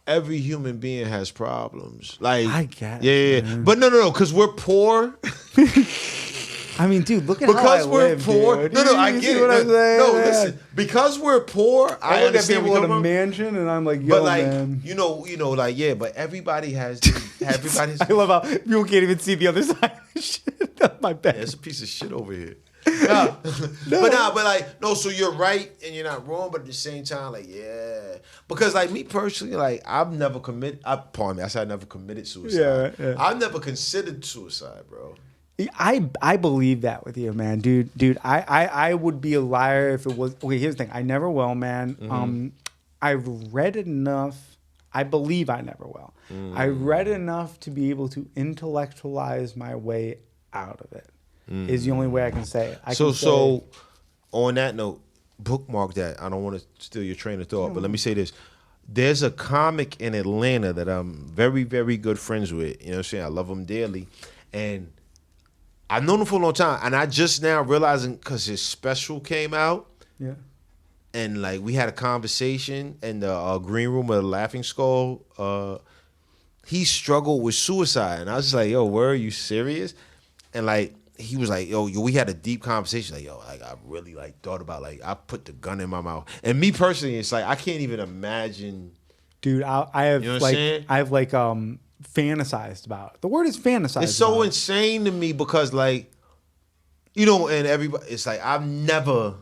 every human being has problems. Like, I guess. Yeah. Man. But no, because we're poor. I mean, dude, look at because how I live, poor. Dude. No, I get it. Listen. Because we're poor, I understand. People in a mansion, and I'm like, yo, but like, man. you know, like, yeah. But everybody has. I love how people can't even see the other side of the shit on my bed. Yeah, it's a piece of shit over here. But like, no. So you're right, and you're not wrong. But at the same time, like, yeah, because like me personally, like, I've never committed. Pardon me, I said I never committed suicide. Yeah. I've never considered suicide, bro. I believe that with you, man, dude. I would be a liar if it was. Okay, here's the thing. I never will, man. Mm-hmm. I've read enough. I believe I never will. I read enough to be able to intellectualize my way out of it. Is the only way I can say it. So on that note, bookmark that. I don't want to steal your train of thought, but let me say this. There's a comic in Atlanta that I'm very, very good friends with. You know what I'm saying? I love him dearly. And I've known him for a long time. And I just now realizing, because his special came out. Yeah. And like we had a conversation in the green room of the Laughing Skull. He struggled with suicide. And I was just like, yo, were you serious? And like, he was like, yo, we had a deep conversation. Like, yo, like I really like thought about like I put the gun in my mouth. And me personally, it's like I can't even imagine. Dude, I have fantasized about it. The word is fantasized. It's so insane to me because like, you know, and everybody, it's like I've never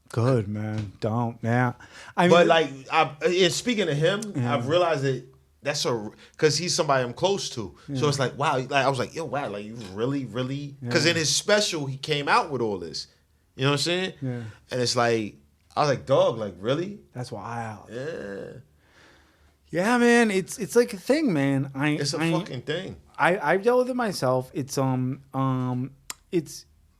Good, man. Don't, man. I mean, But like, and speaking of him, I've realized that that's because he's somebody I'm close to. So it's like, wow. Like I was like, yo, wow. Like you really, really. Because in his special, he came out with all this. You know what I'm saying? Yeah. And it's like, I was like, dog, like really? That's wild. Yeah. Yeah, man. It's like a thing, man. It's a fucking thing. I've dealt with it myself. It's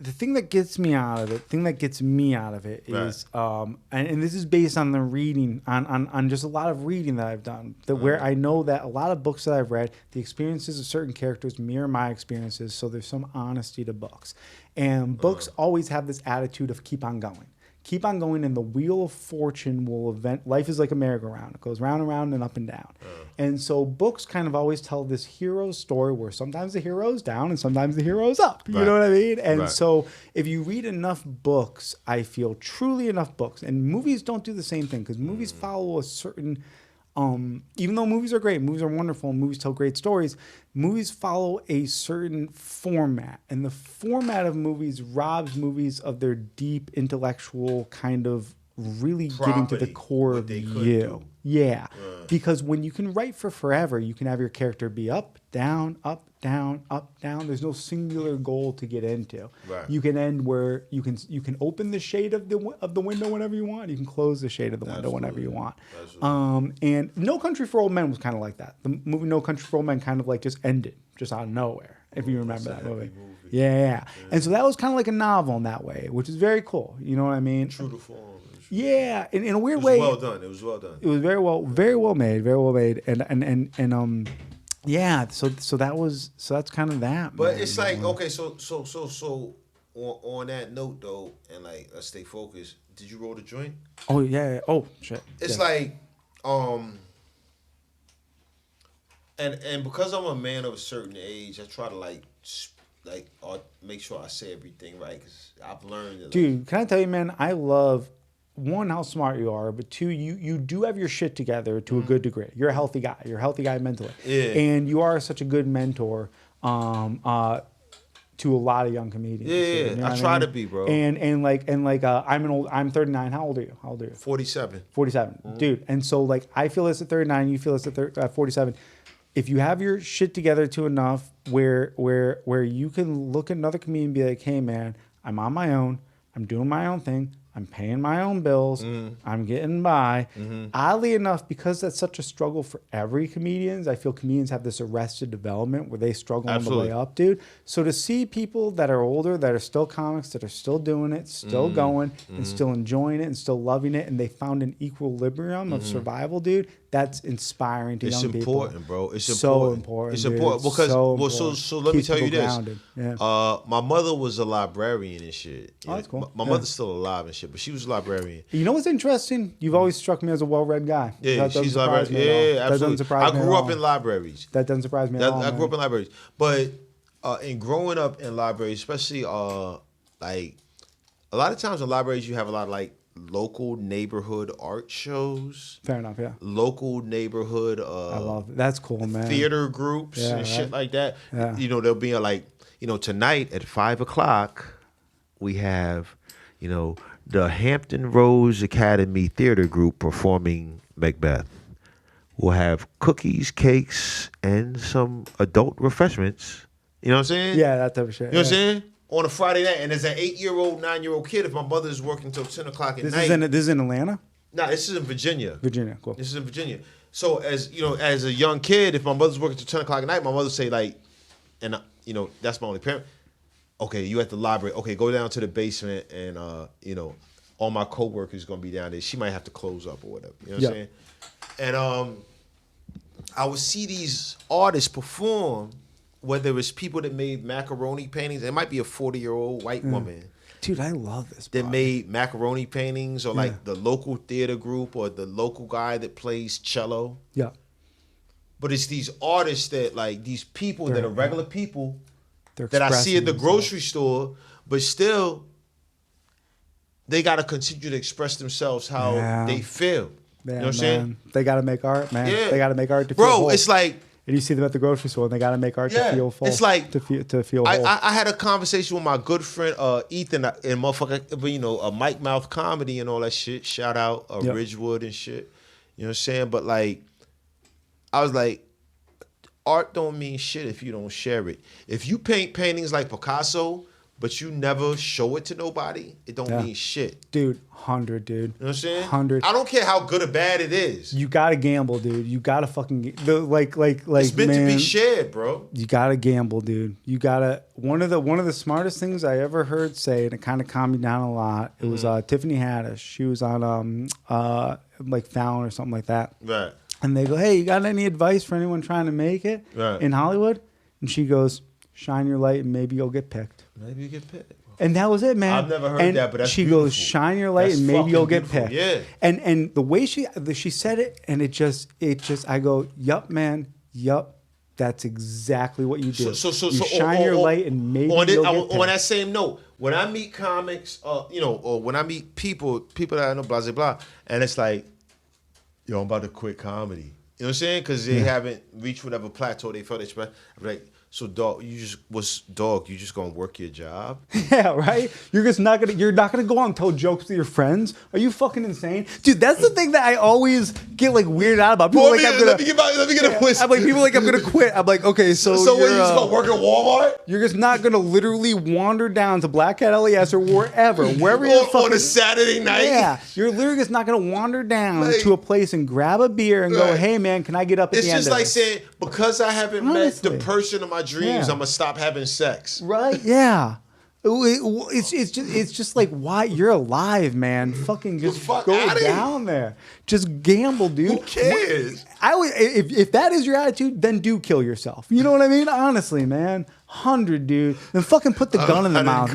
the thing that gets me out of it. Thing that gets me out of it is and this is based on the reading on just a lot of reading that I've done. That where I know that a lot of books that I've read, the experiences of certain characters mirror my experiences. So there's some honesty to books, and books always have this attitude of keep on going. Keep on going, and the wheel of fortune will life is like a merry-go-round. It goes round and round and up and down. And so books kind of always tell this hero story where sometimes the hero's down and sometimes the hero's up. You know what I mean? And so if you read enough books, I feel truly enough books, and movies don't do the same thing because movies follow a certain even though movies are great, movies are wonderful, and movies tell great stories, movies follow a certain format. And the format of movies robs movies of their deep intellectual kind of really getting to the core of you. Yeah. Because when you can write for forever, you can have your character be up, down, up, down, up, down. There's no singular goal to get into. Right. You can end where you can open the shade of the window whenever you want. You can close the shade of the window whenever you want. And No Country for Old Men was kind of like that. The movie No Country for Old Men kind of like just ended just out of nowhere. If you remember that movie. Yeah. And so that was kind of like a novel in that way, which is very cool. You know what I mean? True to form. Yeah, in a weird way. It was well done. It was well done. It was very well made, and yeah. So that's kind of that. But man. it's like, okay, so on that note though, and like let's stay focused. Did you roll the joint? Oh yeah. Oh shit. It's like, and because I'm a man of a certain age, I try to like make sure I say everything right because I've learned. That, dude, can I tell you, man? I love. One, how smart you are, but two, you do have your shit together to a good degree. You're a healthy guy. You're a healthy guy mentally. Yeah. And you are such a good mentor to a lot of young comedians. Yeah, you know I try to be, bro. I'm 39. How old are you? 47. 47. Dude, and so like I feel this at 39, you feel this at 47. If you have your shit together to enough where you can look at another comedian and be like, hey man, I'm on my own. I'm doing my own thing. I'm paying my own bills. I'm getting by. Oddly enough, because that's such a struggle for every comedian, I feel comedians have this arrested development where they struggle on the way up, dude. So to see people that are older, that are still comics, that are still doing it, still going, and still enjoying it, and still loving it, and they found an equilibrium of survival, dude, that's inspiring to young people. It's important, bro. It's so important. It's dude. important because so let me tell you this. Yeah. My mother was a librarian and shit. Oh, that's cool. My mother's still alive and shit, but she was a librarian. You know what's interesting? You've always struck me as a well-read guy. Yeah, she's a librarian. Yeah, absolutely. That doesn't surprise me. I grew up in libraries. That doesn't surprise me at all. I grew up in libraries, but in growing up in libraries, especially like a lot of times in libraries, you have a lot of like local neighborhood art shows. Fair enough, yeah. Local neighborhood I love it. That's cool, man. Theater groups and shit like that. Yeah. You know, there'll be tonight at 5:00 we have, the Hampton Roads Academy Theater Group performing Macbeth. We'll have cookies, cakes, and some adult refreshments. You know what I'm saying? Yeah, that type of shit. You know what I'm saying? On a Friday night, and there's an 8-year-old, 9-year-old kid. If my mother's working till 10 o'clock at night, this is in Atlanta. Nah, this is in Virginia. Virginia, cool. This is in Virginia. So as as a young kid, if my mother's working till 10 o'clock at night, my mother say like, and that's my only parent. Okay, you at the library. Okay, go down to the basement, and all my coworkers gonna be down there. She might have to close up or whatever. You know what I'm saying? And I would see these artists perform. Whether it's people that made macaroni paintings, it might be a 40-year-old white woman. Dude, I love this. That made macaroni paintings, or like the local theater group, or the local guy that plays cello. Yeah. But it's these artists that like these people that are regular people that I see at the grocery store, but still they gotta continue to express themselves how they feel. Yeah, you know what I'm saying? They gotta make art, man. Yeah. They gotta make art to feel whole. It's like and you see them at the grocery store, and they got to make art to feel full. It's like to feel whole. I had a conversation with my good friend Ethan and motherfucker, Mike Mouth Comedy and all that shit. Shout out Ridgewood and shit. You know what I'm saying? But like, I was like, art don't mean shit if you don't share it. If you paint paintings like Picasso, but you never show it to nobody, it don't mean shit. Dude, 100, dude. You know what I'm saying? 100. I don't care how good or bad it is. You gotta gamble, dude. You gotta fucking like. It's meant man, to be shared, bro. You gotta gamble, dude. You gotta. One of the smartest things I ever heard say, and it kind of calmed me down a lot. It was Tiffany Haddish. She was on like Fallon or something like that. Right. And they go, "Hey, you got any advice for anyone trying to make it in Hollywood?" And she goes, "Shine your light, and maybe you'll get picked." Maybe you get picked. And that was it, man. I've never heard that, but that's she beautiful. goes, "Shine your light, That's and maybe you'll get beautiful. picked." Yeah. And the way she said it, and it just, I go, "Yup, man, yup." That's exactly what you do. You shine your light, and maybe you'll get picked. On that same note, when I meet comics, or when I meet people that I know, blah blah blah, and it's like, yo, I'm about to quit comedy. You know what I'm saying? Because they haven't reached whatever plateau they felt they. I'm like, so dog, you just gonna work your job? Yeah, right. You're not gonna go out and tell jokes to your friends. Are you fucking insane, dude? That's the thing that I always get like weirded out about. People like, let me get a twist. I'm like, people like, I'm gonna quit. I'm like, okay, so what, you just gonna work at Walmart? You're just not gonna literally wander down to Black Cat LES or wherever you're fucking on a Saturday night. Yeah, you're literally just not gonna wander down to a place and grab a beer and go, "Hey man, can I get up at the end of this?" It's just like saying, because I haven't met the person of my dreams, I'm gonna stop having sex. Right? Yeah. It's just like, why you're alive, man. Fucking just go down there. Just gamble, dude. Who cares? If that is your attitude, then do kill yourself. You know what I mean? Honestly, man. 100, dude. Then fucking put the gun in the mouth.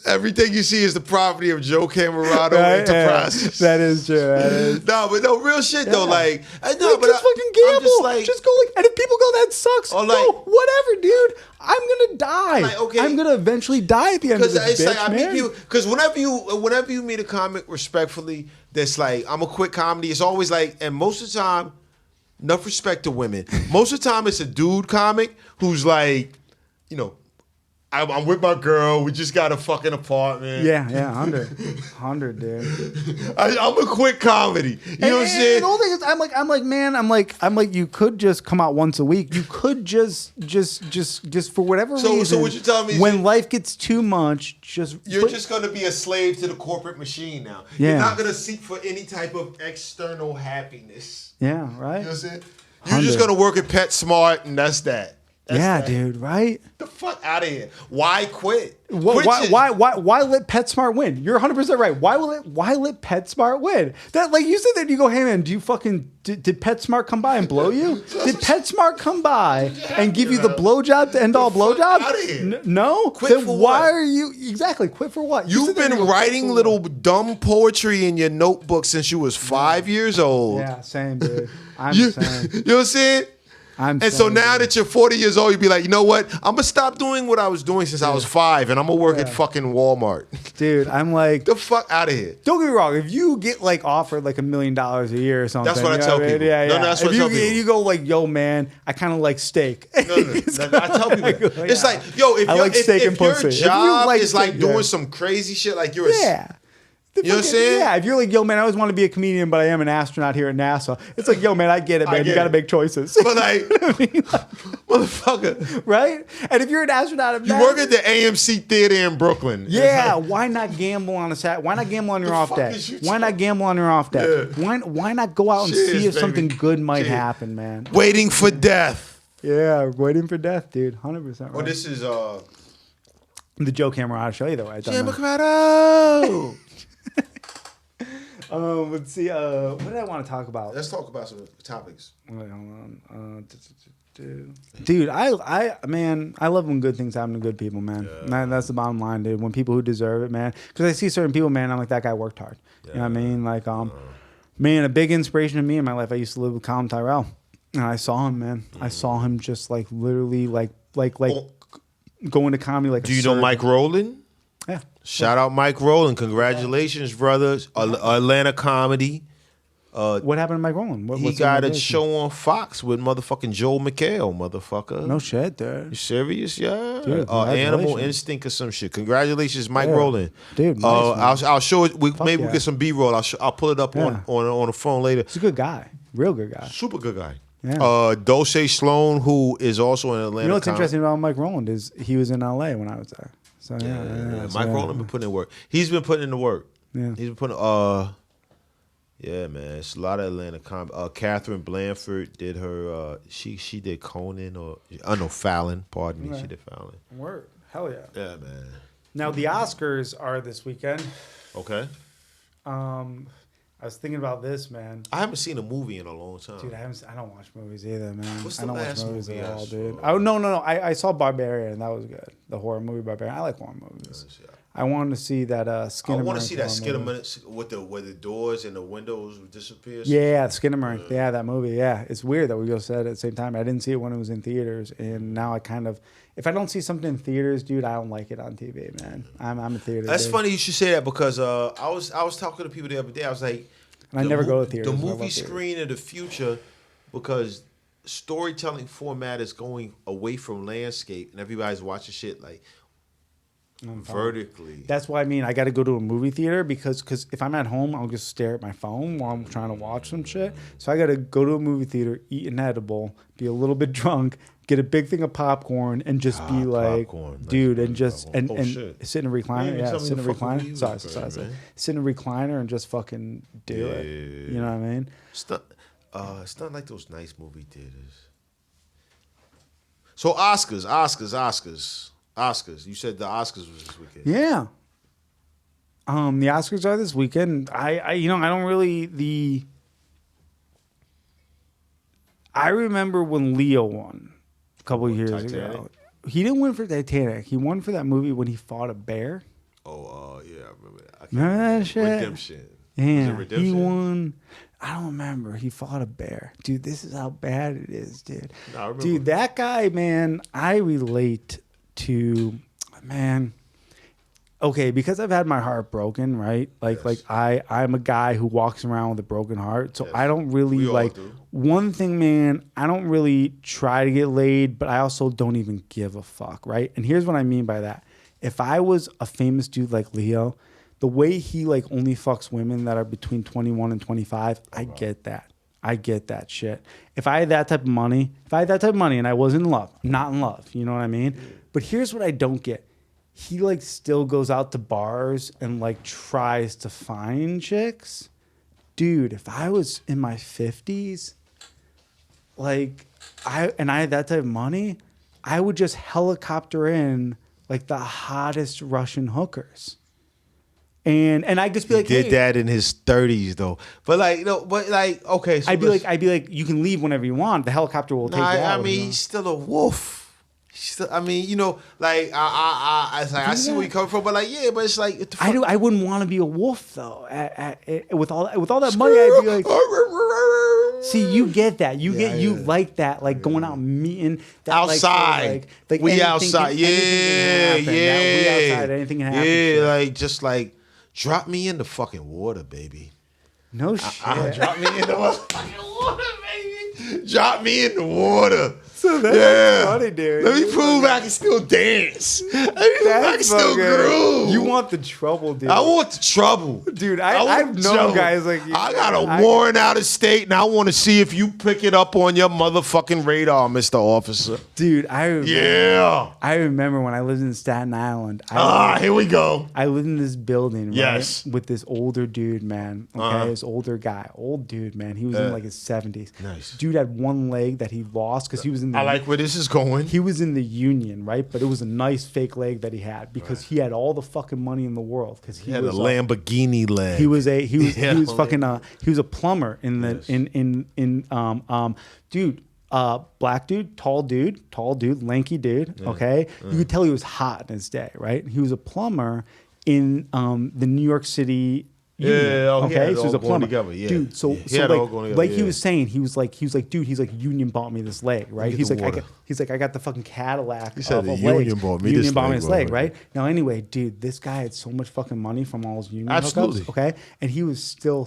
Everything you see is the property of Joe Camerota Enterprises. That is true. No, real shit though. Like, I know, but just fucking gamble. I'm just go like, and if people go, that sucks. Or like, go, whatever, dude. I'm gonna die. Like, okay. I'm gonna eventually die at the end of this bitch, like, man. Because whenever you meet a comic respectfully, that's like, I'm gonna quit comedy. It's always like, and most of the time, enough respect to women. Most of the time, it's a dude comic who's like, I'm with my girl. We just got a fucking apartment. Yeah, 100, dude. I'm gonna quit comedy. You know what I'm saying? And the whole thing is, I'm like, you could just come out once a week. You could just for whatever reason. So what you telling me? When life gets too much, you're just gonna be a slave to the corporate machine now. Yeah. You're not gonna seek for any type of external happiness. Yeah, right. You know what I'm saying? You're just gonna work at PetSmart, and that's that. Dude, right? The fuck out of here. Why quit? Why let PetSmart win? You're 100% right. Why let PetSmart win? That, like, you said that, you go, "Hey man, did PetSmart come by and blow you? Did PetSmart come by and give you the blowjob to end all blowjobs? No? Quit then for why what? are you exactly quit for what? You've been writing little dumb poetry in your notebook since you was 5 years old. Yeah, same, dude. I'm the same. You know what I'm saying? So now that you're 40 years old, you'd be like, you know what? I'm gonna stop doing what I was doing since I was 5, and I'm gonna work at fucking Walmart. Dude, I'm like, the fuck out of here. Don't get me wrong. If you get like offered like $1 million a year or something, that's what I tell people. Yeah. No, that's what I tell people. You go like, "Yo, man, I kind of like steak." No, I tell people that. It's like, yo, if your job is like doing some crazy shit, like you're you know what I'm saying? Yeah, if you're like, "Yo, man, I always want to be a comedian, but I am an astronaut here at NASA." It's like, "Yo, man, I get it, man. You got to make choices." But like, motherfucker, right? And if you're an astronaut, you work at the AMC Theater in Brooklyn. Yeah, why not gamble on a Saturday? Why not gamble on your off day? Why not gamble on your off day? Why not go out and see if something good might happen, man? Waiting for death. Yeah, waiting for death, dude. 100%. Right. Well, this is the Joe Camerota show. Either way, Camerota. Let's see. What did I want to talk about? Let's talk about some topics. Wait, hold on. Dude, I love when good things happen to good people, man. Yeah. That's the bottom line, dude. When people who deserve it, man. Because I see certain people, man, I'm like, that guy worked hard. Yeah. You know what I mean? Like, man, a big inspiration to me in my life. I used to live with Colin Tyrell, and I saw him, man. I saw him just like literally like going to comedy like. Do you know Mike Rowland? Yeah. Shout out Mike Rowland. Congratulations, brothers. Atlanta comedy. What happened to Mike Rowland? He got a show on Fox with motherfucking Joel McHale, motherfucker. No shit, dude. You serious? Yeah. Dude, Animal Instinct or some shit. Congratulations, Mike Rowland. Dude, nice, I'll show it. Maybe we'll get some B-roll. I'll pull it up on the phone later. He's a good guy. Real good guy. Super good guy. Yeah. Dulce Sloan, who is also in Atlanta. You know what's interesting about Mike Rowland is he was in L.A. when I was there. So Mike Rowland been putting in work. He's been putting in the work. Yeah. He's been putting. Yeah, man. It's a lot of Atlanta comedy. Catherine Blanford did her. She did Conan or no Fallon. Pardon me. She did Fallon. Word. Hell yeah. Yeah, man. Now the Oscars are this weekend. Okay. I was thinking about this, man. I haven't seen a movie in a long time. Dude, I don't watch movies either, man. What's I the don't last watch movies movie at I all, saw? dude. Oh no. I saw Barbarian. That was good. The horror movie Barbarian. I like horror movies. Yeah. I wanted to see that Skinamarink. I want to see that movie. Skinamarink where the doors and the windows disappear. Yeah, Skinamarink. Yeah, that movie. Yeah, it's weird that we both said it at the same time. I didn't see it when it was in theaters, and now I kind of, if I don't see something in theaters, dude, I don't like it on TV, man. I'm a theater. That's dude. funny you should say that because I was talking to people the other day. I was like, and I never go to theaters. The movie screen of the future, because storytelling format is going away from landscape, and everybody's watching shit like vertically. That's why I got to go to a movie theater because if I'm at home, I'll just stare at my phone while I'm trying to watch some shit. So I got to go to a movie theater, eat an edible, be a little bit drunk, get a big thing of popcorn, and just be like, dude, and just and sit in a recliner. Yeah, sit in a recliner. Sorry. Sit in a recliner and just fucking do it. You know what I mean? It's not like those nice movie theaters. So Oscars. You said the Oscars was this weekend. Yeah. The Oscars are this weekend. I don't really I remember when Leo won a couple of years ago. He didn't win for Titanic. He won for that movie when he fought a bear. Oh, yeah, I remember that. Remember that shit? Redemption. Yeah, Redemption? he won. I don't remember. He fought a bear. Dude, this is how bad it is, dude. No, I remember. Dude, that guy, man, I relate to, man. Okay, because I've had my heart broken, right? I'm a guy who walks around with a broken heart. So I don't really one thing, man, I don't really try to get laid, but I also don't even give a fuck, right? And here's what I mean by that. If I was a famous dude like Leo, the way he only fucks women that are between 21 and 25, I get that. I get that shit. If I had that type of money, and I was in love, I'm not in love, you know what I mean? But here's what I don't get. He still goes out to bars and tries to find chicks. Dude, if I was in my 50s, I had that type of money, I would just helicopter in the hottest Russian hookers. And I'd just be like, he did that in his 30s though. But okay. So I'd be like, you can leave whenever you want. The helicopter will take you out. I mean, he's still a wolf. I see where you're coming from, but but it's like I wouldn't want to be a wolf though. With all that money, I'd be like, see, you get that. You like that, going out and meeting that, outside. We outside, we outside. Anything can happen. Yeah, just drop me in the fucking water, baby. No shit. Drop me in the fucking water, baby. Drop me in the water. So that's funny, dude. Let me prove I can still dance. Let me prove I can still groove. You want the trouble, dude. I want the trouble. Dude, I've known guys like you. I got a warrant out of state, and I want to see if you pick it up on your motherfucking radar, Mr. Officer. Dude, I remember when I lived in Staten Island. Here we go. I lived in this building, right? Yes. With this older dude, man. Okay, this older guy. Old dude, man. He was in his 70s. Nice. Dude had one leg that he lost because he was in I like where this is going. He was in the Union, right? But it was a nice fake leg that he had because he had all the fucking money in the world. Because he had a Lamborghini leg. He was a plumber in the dude, black dude, tall dude, lanky dude. Yeah. Okay, you could tell he was hot in his day, right? He was a plumber in the New York City. Okay, so he's a plumber, dude. He was saying, he was like, dude, Union bought me this leg, right? He's like, I got the fucking Cadillac. He said the Union bought me this leg, right? Now, anyway, dude, this guy had so much fucking money from all his Union hookups, okay, and he was still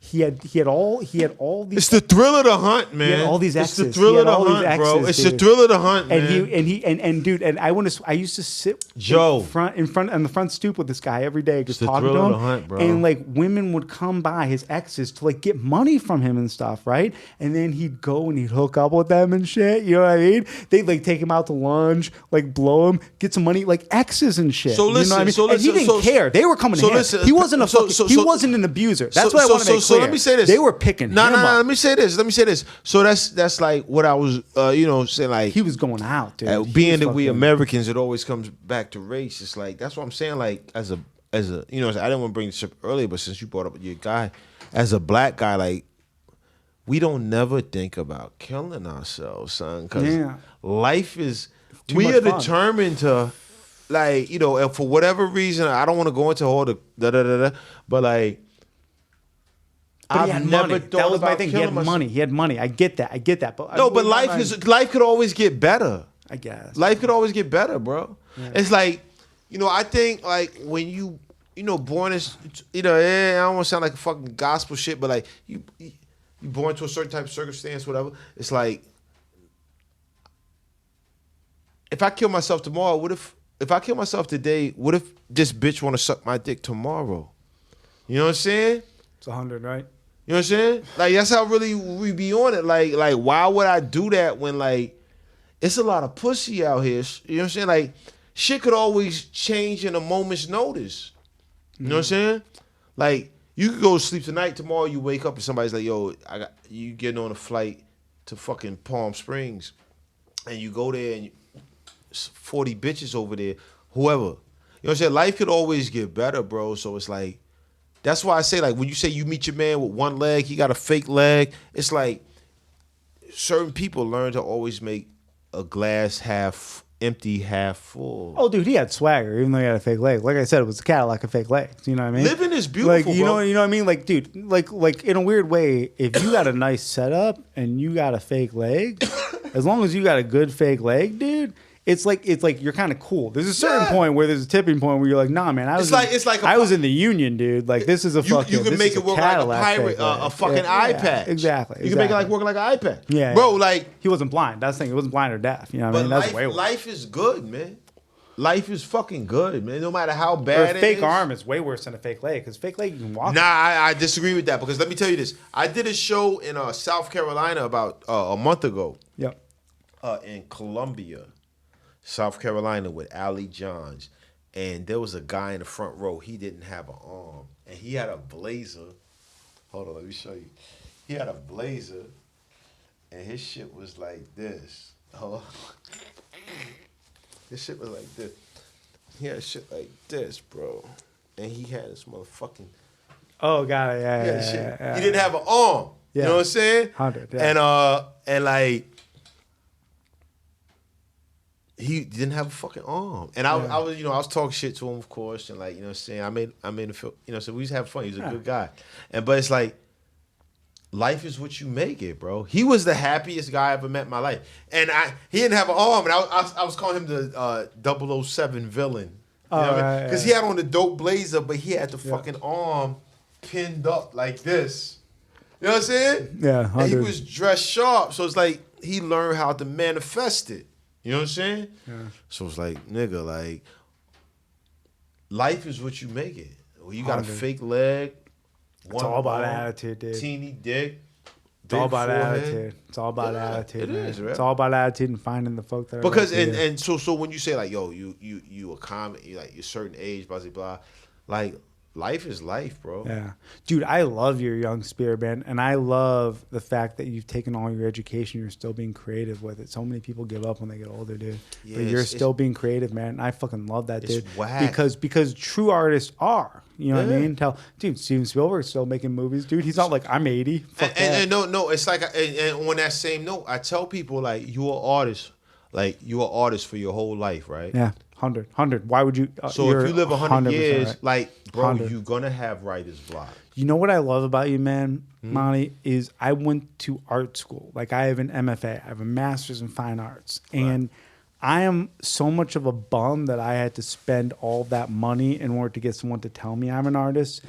He had all these. It's the thrill of the hunt, man. He had all these It's the exes. thrill He of had the all these hunt, bro. exes, It's the dude. thrill of the hunt, man. Dude, and I used to sit Joe. in front on the front stoop with this guy every day, just the talking to thrill him. of the hunt, bro. And like women would come by, his exes, to like get money from him and stuff, right? And then he'd go and he'd hook up with them and shit. You know what I mean? They'd like take him out to lunch, like blow him, get some money, like exes and shit. So listen, you know what I mean? so And he listen, didn't care. They were coming to so him. listen, He wasn't a so- fucking, so- he so- wasn't an abuser. That's what I want to make so clear. let me say this. They were picking No, him no, no. up. Let me say this. So that's like what I was, saying. Like He was going out, dude. He being was that we fucking- Americans, it always comes back to race. It's like that's what I'm saying. Like as a, I didn't want to bring this up earlier, but since you brought up your guy, as a black guy, like we don't never think about killing ourselves, son, because life is. Too We much are fun. determined to, like, and for whatever reason, I don't want to go into all the but like. But he I've had never money. thought That was my about thing. He killing had myself. money. He had money. I get that. But No, but life could always get better. I guess. Life could always get better, bro. It's like, I think like when you born as, I don't want to sound like a fucking gospel shit, but like you born to a certain type of circumstance, whatever. It's like, if I kill myself tomorrow, if I kill myself today, what if this bitch want to suck my dick tomorrow? You know what I'm saying? It's 100, right? You know what I'm saying? Like that's how really we be on it. Like why would I do that when like it's a lot of pussy out here? You know what I'm saying? Like shit could always change in a moment's notice. You know what I'm saying? Like you could go to sleep tonight, tomorrow you wake up and somebody's like, yo, you getting on a flight to fucking Palm Springs, and you go there and 40 bitches over there, whoever. You know what I'm saying? Life could always get better, bro. So it's like. That's why I say, like, when you say you meet your man with one leg, he got a fake leg, it's like certain people learn to always make a glass half empty, half full. Oh, dude, he had swagger, even though he had a fake leg. Like I said, it was a Cadillac of fake legs. You know what I mean? Living is beautiful, like, you bro. know what I mean? Like, dude, like in a weird way, if you got a nice setup and you got a fake leg, as long as you got a good fake leg, dude. It's like you're kind of cool. There's a certain point where there's a tipping point where you're like, nah, man. I was in the Union, dude. Like this is a fucking. You can make it work like a Cadillac pirate, fake leg. a fucking iPad. Exactly. You can make it like work like an iPad. Yeah, bro. Like he wasn't blind. That's the thing. He wasn't blind or deaf. You know what I mean? That's way worse. Life is good, man. Life is fucking good, man. No matter how Or bad a fake it is. arm is way worse than a fake leg because fake leg you can walk. Nah, I disagree with that because let me tell you this. I did a show in South Carolina about a month ago. Yep. In Columbia, South Carolina with Allie Johns. And there was a guy in the front row. He didn't have an arm. And he had a blazer. Hold on, let me show you. He had a blazer. And his shit was like this. Oh. His shit was like this. He had shit like this, bro. And he had this motherfucking... Oh, got it. Yeah, yeah. He didn't have an arm. Yeah. You know what I'm saying? 100, yeah. And like... He didn't have a fucking arm, and I was talking shit to him, of course, and like you know, what I'm saying I made him feel, so we just have fun. He's a good guy, but it's like life is what you make it, bro. He was the happiest guy I ever met in my life, and he didn't have an arm, and I was calling him the 007 villain, because he had on the dope blazer, but he had the fucking arm pinned up like this. You know what I'm saying? Yeah, and he was dressed sharp, so it's like he learned how to manifest it. You know what I'm saying? Yeah. So it's like, nigga, like, life is what you make it. Well, you got a fake leg. It's all about attitude, dude. Teeny dick. It's all about attitude. It's all about attitude. It is, right? It's all about attitude and finding the folk that are because right for you. and so when you say like, yo, you a comic, like you're a certain age, blah blah blah, like. Life is life, bro. Yeah. Dude, I love your young spirit, man. And I love the fact that you've taken all your education. You're still being creative with it. So many people give up when they get older, dude. Yeah, but you're still being creative, man. And I fucking love that, dude. Whack. Because true artists are. You know what I mean? Dude, Steven Spielberg's still making movies, dude. He's not like, I'm 80. Fuck that. And no, it's like, and on that same note, I tell people, like, you're an artist. Like, you're an artist for your whole life, right? Yeah. 100. Why would you? So if you live 100 years, right. like, bro, 100. you're going to have writer's block. You know what I love about you, man, Monty, is I went to art school. Like I have an MFA. I have a master's in fine arts. And I am so much of a bum that I had to spend all that money in order to get someone to tell me I'm an artist.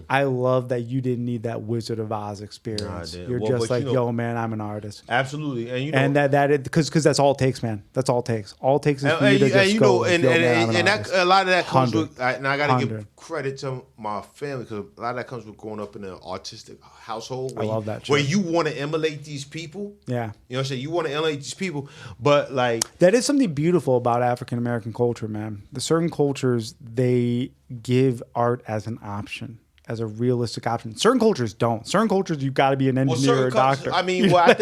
I love that you didn't need that Wizard of Oz experience. didn't. You're Well, just but like, yo, man, I'm an artist. Absolutely, and you know, And because that's all it takes, man. That's all it takes. All it takes is for you to just go. And that a lot of that comes 100. with. And I gotta give 100. credit to my family because a lot of that comes with growing up in an artistic household. Where I love that shit. Where you want to emulate these people. Yeah. You know what I'm saying? You want to emulate these people, but like That is something beautiful about African American culture, man. The certain cultures, they give art as an option, as a realistic option. Certain cultures don't. Certain cultures, you got to be an engineer or a doctor. I mean, well, I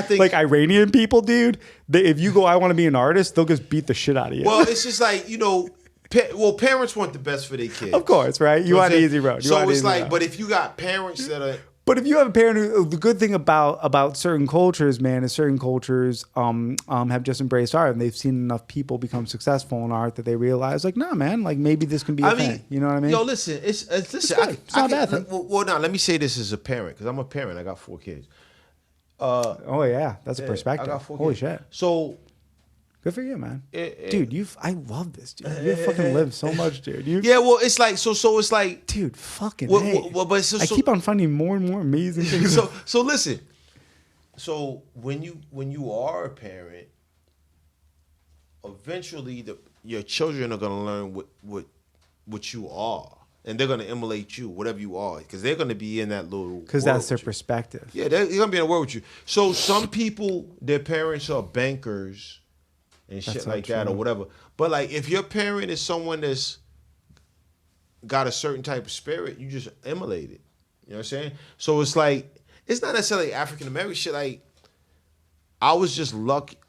think like Iranian people, dude. If you go, I want to be an artist, they'll just beat the shit out of you. Well, it's just like, you know, parents want the best for their kids. Of course, right? You want an easy road. So it's like, but if you got parents that are. But if you have a parent who, the good thing about certain cultures, man, is certain cultures have just embraced art and they've seen enough people become successful in art that they realize, like, nah, man, like maybe this can be a thing. You know what I mean? Yo, listen, it's not a bad thing. Well, now let me say this as a parent because I'm a parent. I got 4 kids. Oh yeah, that's a perspective. I got 4 Holy kids. shit. So. Good for you, man. Dude, I love this, dude. You fucking live so much, dude. Yeah, well, it's like so it's like, dude, fucking. But I keep on finding more and more amazing things. So listen. So when you are a parent, eventually your children are gonna learn what you are, and they're gonna emulate you, whatever you are, because they're gonna be in that little. Because that's their perspective. Yeah, they're gonna be in a world with you. So some people, their parents are bankers. And shit like that or whatever. But like if your parent is someone that's got a certain type of spirit, you just emulate it. You know what I'm saying? So it's like, it's not necessarily African American shit. Like I was just lucky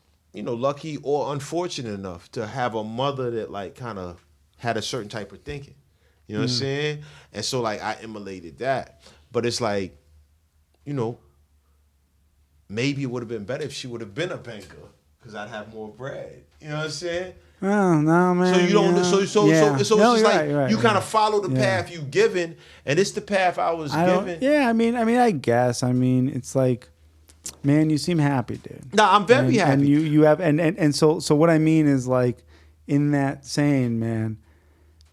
or unfortunate enough to have a mother that like kind of had a certain type of thinking. You know what I'm saying? And so like I emulated that. But it's like, you know, maybe it would have been better if she would have been a banker. Because I'd have more bread. You know what I'm saying? Oh, no, man. So you don't. Yeah. So it's just like right, you kind of follow the path you given, and it's the path I was given. Yeah, I mean, I guess. I mean, it's like, man, you seem happy, dude. No, I'm very happy. And you have, and so what I mean is like, in that saying, man,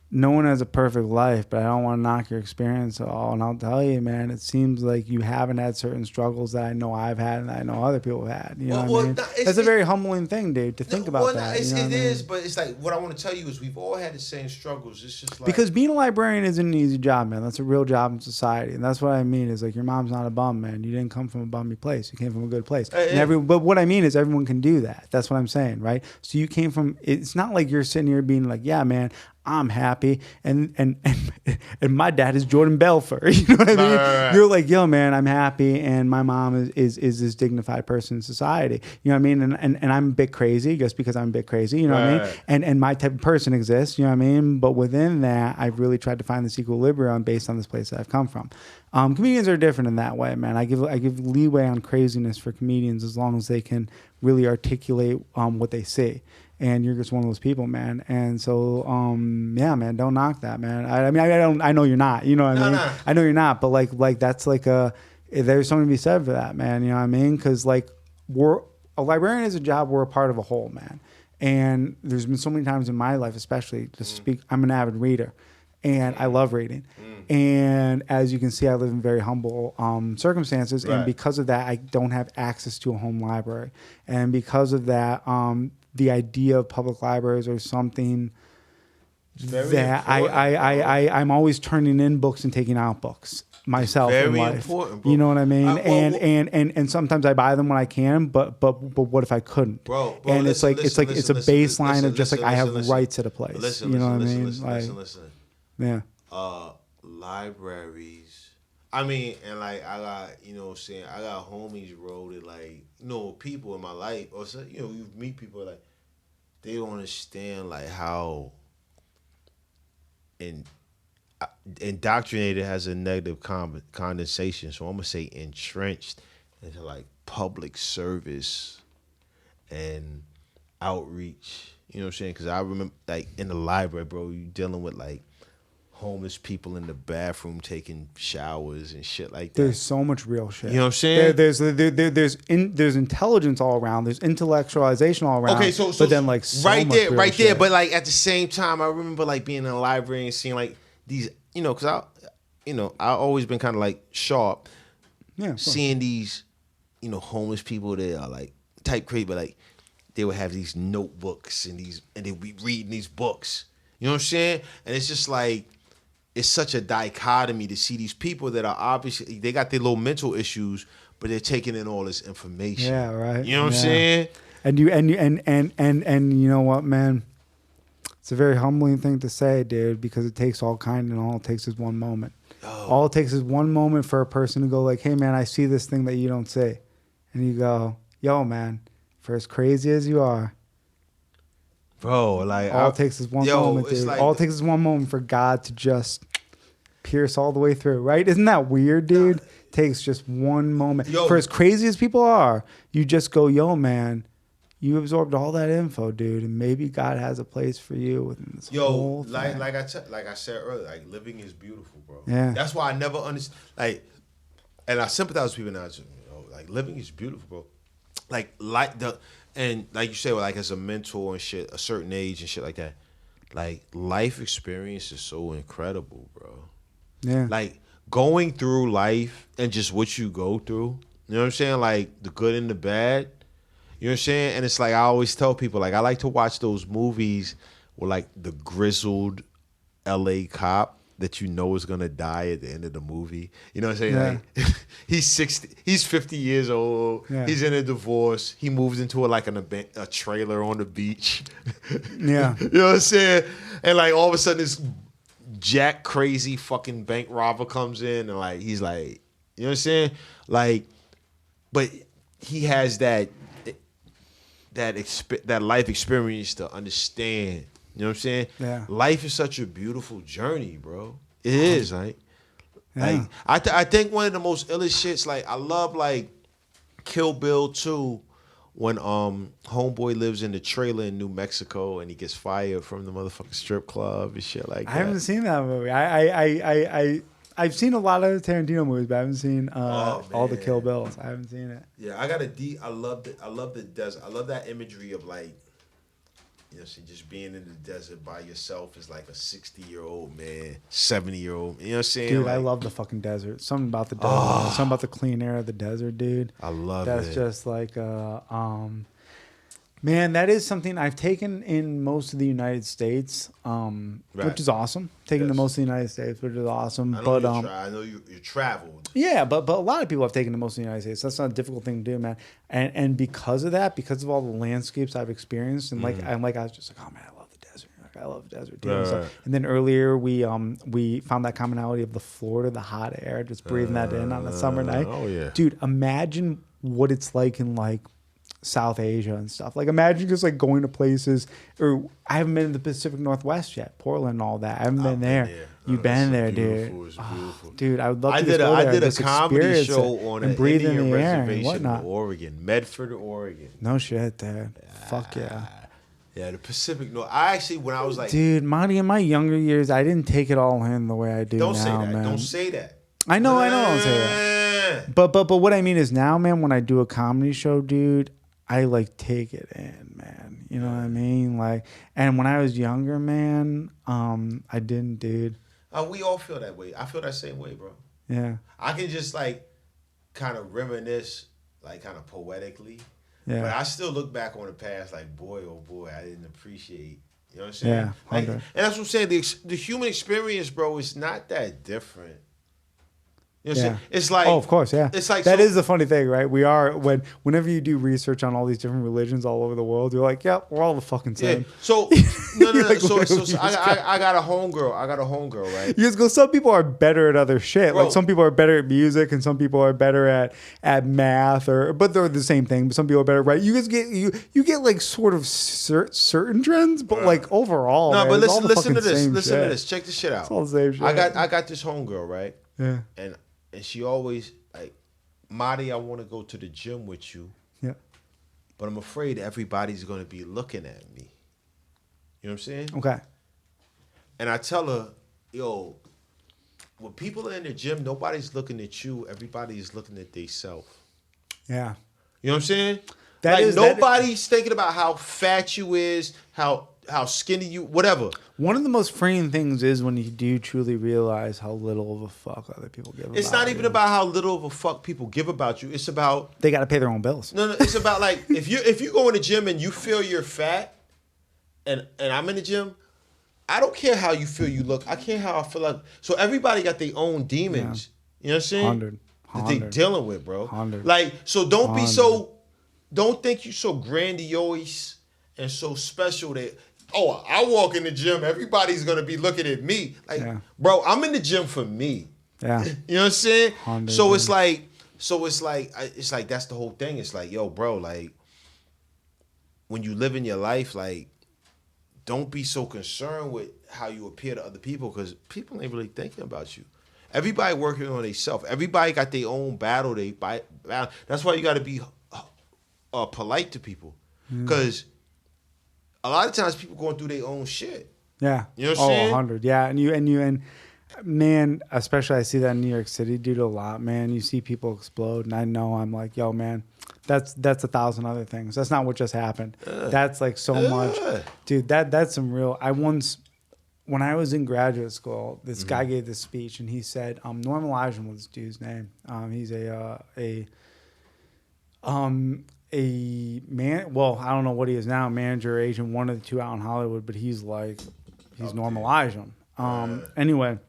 no one has a perfect life, but I don't want to knock your experience at all. And I'll tell you, man, it seems like you haven't had certain struggles that I know I've had and I know other people have had. You know what I mean? That's a very humbling thing, dude, to think about that. It is, but it's like, what I want to tell you is we've all had the same struggles. It's just like. Because being a librarian isn't an easy job, man. That's a real job in society. And that's what I mean is like, your mom's not a bum, man. You didn't come from a bummy place. You came from a good place. But what I mean is everyone can do that. That's what I'm saying, right? So you came from, it's not like you're sitting here being like, yeah, man, I'm happy, and my dad is Jordan Belfort. You know what I mean? Right. You're like, yo, man, I'm happy, and my mom is this dignified person in society. You know what I mean? And I'm a bit crazy just because I'm a bit crazy. You know what I mean? And my type of person exists. You know what I mean? But within that, I've really tried to find this equilibrium based on this place that I've come from. Comedians are different in that way, man. I give leeway on craziness for comedians as long as they can really articulate what they see. And you're just one of those people, man. And so, yeah, man, don't knock that, man. I know you're not. You know what I mean? No. I know you're not, but like that's like there's something to be said for that, man. You know what I mean? Because like a librarian is a job. We're a part of a whole, man. And there's been so many times in my life, especially to speak. I'm an avid reader, and I love reading. And as you can see, I live in very humble circumstances, and because of that, I don't have access to a home library, and because of that, the idea of public libraries or something that I'm always turning in books and taking out books myself in life. Important, bro. You know what I mean? And sometimes I buy them when I can, but what if I couldn't? Bro, and listen, it's a baseline of just like I have rights at a place. You know what I mean? Listen. Yeah. Libraries. I mean, and like I got, you know what I'm saying, I got homies rolled it like, you know, people in my life, or so, you know, you meet people like they don't understand like how indoctrinated has a negative condensation. So I'm gonna say entrenched into like public service and outreach. You know what I'm saying? Because I remember like in the library, bro, you dealing with like homeless people in the bathroom taking showers and shit like that. There's so much real shit. You know what I'm saying? There's intelligence all around. There's intellectualization all around. Okay, so but then like so right much there, real right shit. there. But like at the same time, I remember like being in a library and seeing like these, because I always been kind of like sharp, seeing these, homeless people that are like type crazy, but like they would have these notebooks and they'd be reading these books. You know what I'm saying? And it's just like, it's such a dichotomy to see these people that are obviously, they got their little mental issues, but they're taking in all this information. Yeah, right. You know what I'm saying? And you know what, man? It's a very humbling thing to say, dude, because it takes all kind, and all it takes is one moment. All it takes is one moment for a person to go like, hey, man, I see this thing that you don't see. And you go, yo, man, for as crazy as you are, bro, like all it takes is one moment, dude. Like all it takes is one moment for God to just pierce all the way through, right? Isn't that weird, dude? Takes just one moment. For as crazy as people are, you just go, yo, man, you absorbed all that info, dude, and maybe God has a place for you within this whole thing. like I said earlier, like living is beautiful, bro. Yeah. That's why I never understand. Like, and I sympathize with people now. Like living is beautiful, bro. And like you say, like as a mentor and shit, a certain age and shit like that, like life experience is so incredible, bro. Yeah. Like going through life and just what you go through, you know what I'm saying? Like the good and the bad, you know what I'm saying? And it's like I always tell people, like I like to watch those movies where like the grizzled LA cop that is gonna die at the end of the movie. You know what I'm saying? Yeah. Like, he's 50 years old. Yeah. He's in a divorce. He moves into a trailer on the beach. Yeah. You know what I'm saying? And like all of a sudden this jack crazy fucking bank robber comes in and like he's like, you know what I'm saying? Like, but he has that life experience to understand. You know what I'm saying? Yeah. Life is such a beautiful journey, bro. It is, right? Yeah. Like I think one of the most illest shits, like I love like Kill Bill 2 when homeboy lives in the trailer in New Mexico and he gets fired from the motherfucking strip club and shit like that. I haven't seen that movie. I've seen a lot of the Tarantino movies, but I haven't seen all the Kill Bills. I haven't seen it. Yeah, I love the desert. I love that imagery of like, just being in the desert by yourself is like a 60-year-old man, 70-year-old. You know what I'm saying? Dude, like, I love the fucking desert. Something about the desert. Something about the clean air of the desert, dude. I love That's it. just like man, that is something I've taken in most of the United States, which is awesome. Taken to most of the United States, which is awesome. I know you traveled. Yeah, but a lot of people have taken to most of the United States. That's not a difficult thing to do, man. And because of that, because of all the landscapes I've experienced, and I was just like, oh man, I love the desert. Like, I love the desert, dude. And then earlier we found that commonality of the Florida, the hot air, just breathing that in on a summer night. Oh yeah, dude. Imagine what it's like in like South Asia and stuff. Like imagine just like going to places, or I haven't been in the Pacific Northwest yet, Portland and all that. I haven't been there. You've been there, dude. It's beautiful. Dude, I would love to go there. I did a comedy show on an breathe in Indian the air reservation in Oregon, Medford, Oregon. No shit, dude. Fuck yeah. Yeah, the Pacific North. I actually, when I was like, dude, Mahdiy, in my younger years, I didn't take it all in the way I do now, say that. man. Don't say that. I know, don't say that. But what I mean is now, man, when I do a comedy show, dude, I like take it in, man. You know what I mean? Like, and when I was younger, man, I didn't, dude. We all feel that way. I feel that same way, bro. Yeah. I can just like kind of reminisce, like kind of poetically. Yeah. But I still look back on the past, like boy, oh boy, I didn't appreciate. You know what I'm saying? Yeah. Like, and that's what I'm saying. The human experience, bro, is not that different. You know what I'm saying? It's like, of course, yeah. It's like that is the funny thing, right? We are whenever you do research on all these different religions all over the world, you're like, yeah, we're all the fucking same. Yeah. So no. Like, so I got a homegirl, right? You just go. Some people are better at other shit. Bro. Like some people are better at music, and some people are better at math, but they're the same thing. But some people are better, right? You just get you get like sort of certain trends, but like overall, no. Man, But listen to this. Listen to this. Check this shit out. It's all the same shit. I got this homegirl, right? Yeah. And she always like, Mahdiy, I want to go to the gym with you. Yeah. But I'm afraid everybody's going to be looking at me. You know what I'm saying? Okay. And I tell her, yo, when people are in the gym, nobody's looking at you. Everybody is looking at themselves. Yeah. You know what I'm saying? That is nobody's thinking about how fat you is, how skinny you, whatever. One of the most freeing things is when you do truly realize how little of a fuck other people give about It's not even you. about how little of a fuck people give about you. It's about They got to pay their own bills. no. It's about like if you go in the gym and you feel you're fat, and I'm in the gym, I don't care how you feel you look. I care how I feel like. So everybody got their own demons. You know what I'm saying? 100. That they dealing with, bro. 100. Like, so don't think you so grandiose and so special that, oh, I walk in the gym, everybody's gonna be looking at me. Like, bro, I'm in the gym for me. Yeah. You know what I'm saying? 100. So it's like that's the whole thing. It's like, yo, bro, like when you live in your life, like, don't be so concerned with how you appear to other people because people ain't really thinking about you. Everybody working on themselves. Everybody got their own battle. That's why you got to be polite to people because a lot of times people going through their own shit. Yeah. You know what I'm saying? 100. Yeah. And man, especially I see that in New York City, dude, a lot, man. You see people explode and I know I'm like, yo, man, that's 1,000 other things. That's not what just happened. That's like so much. Dude, that's some real, when I was in graduate school, this guy gave this speech and he said, Norman Elijah was this dude's name. He's a man, well, I don't know what he is now, manager, agent, one of the two out in Hollywood, but he's Norman Elijah. Anyway,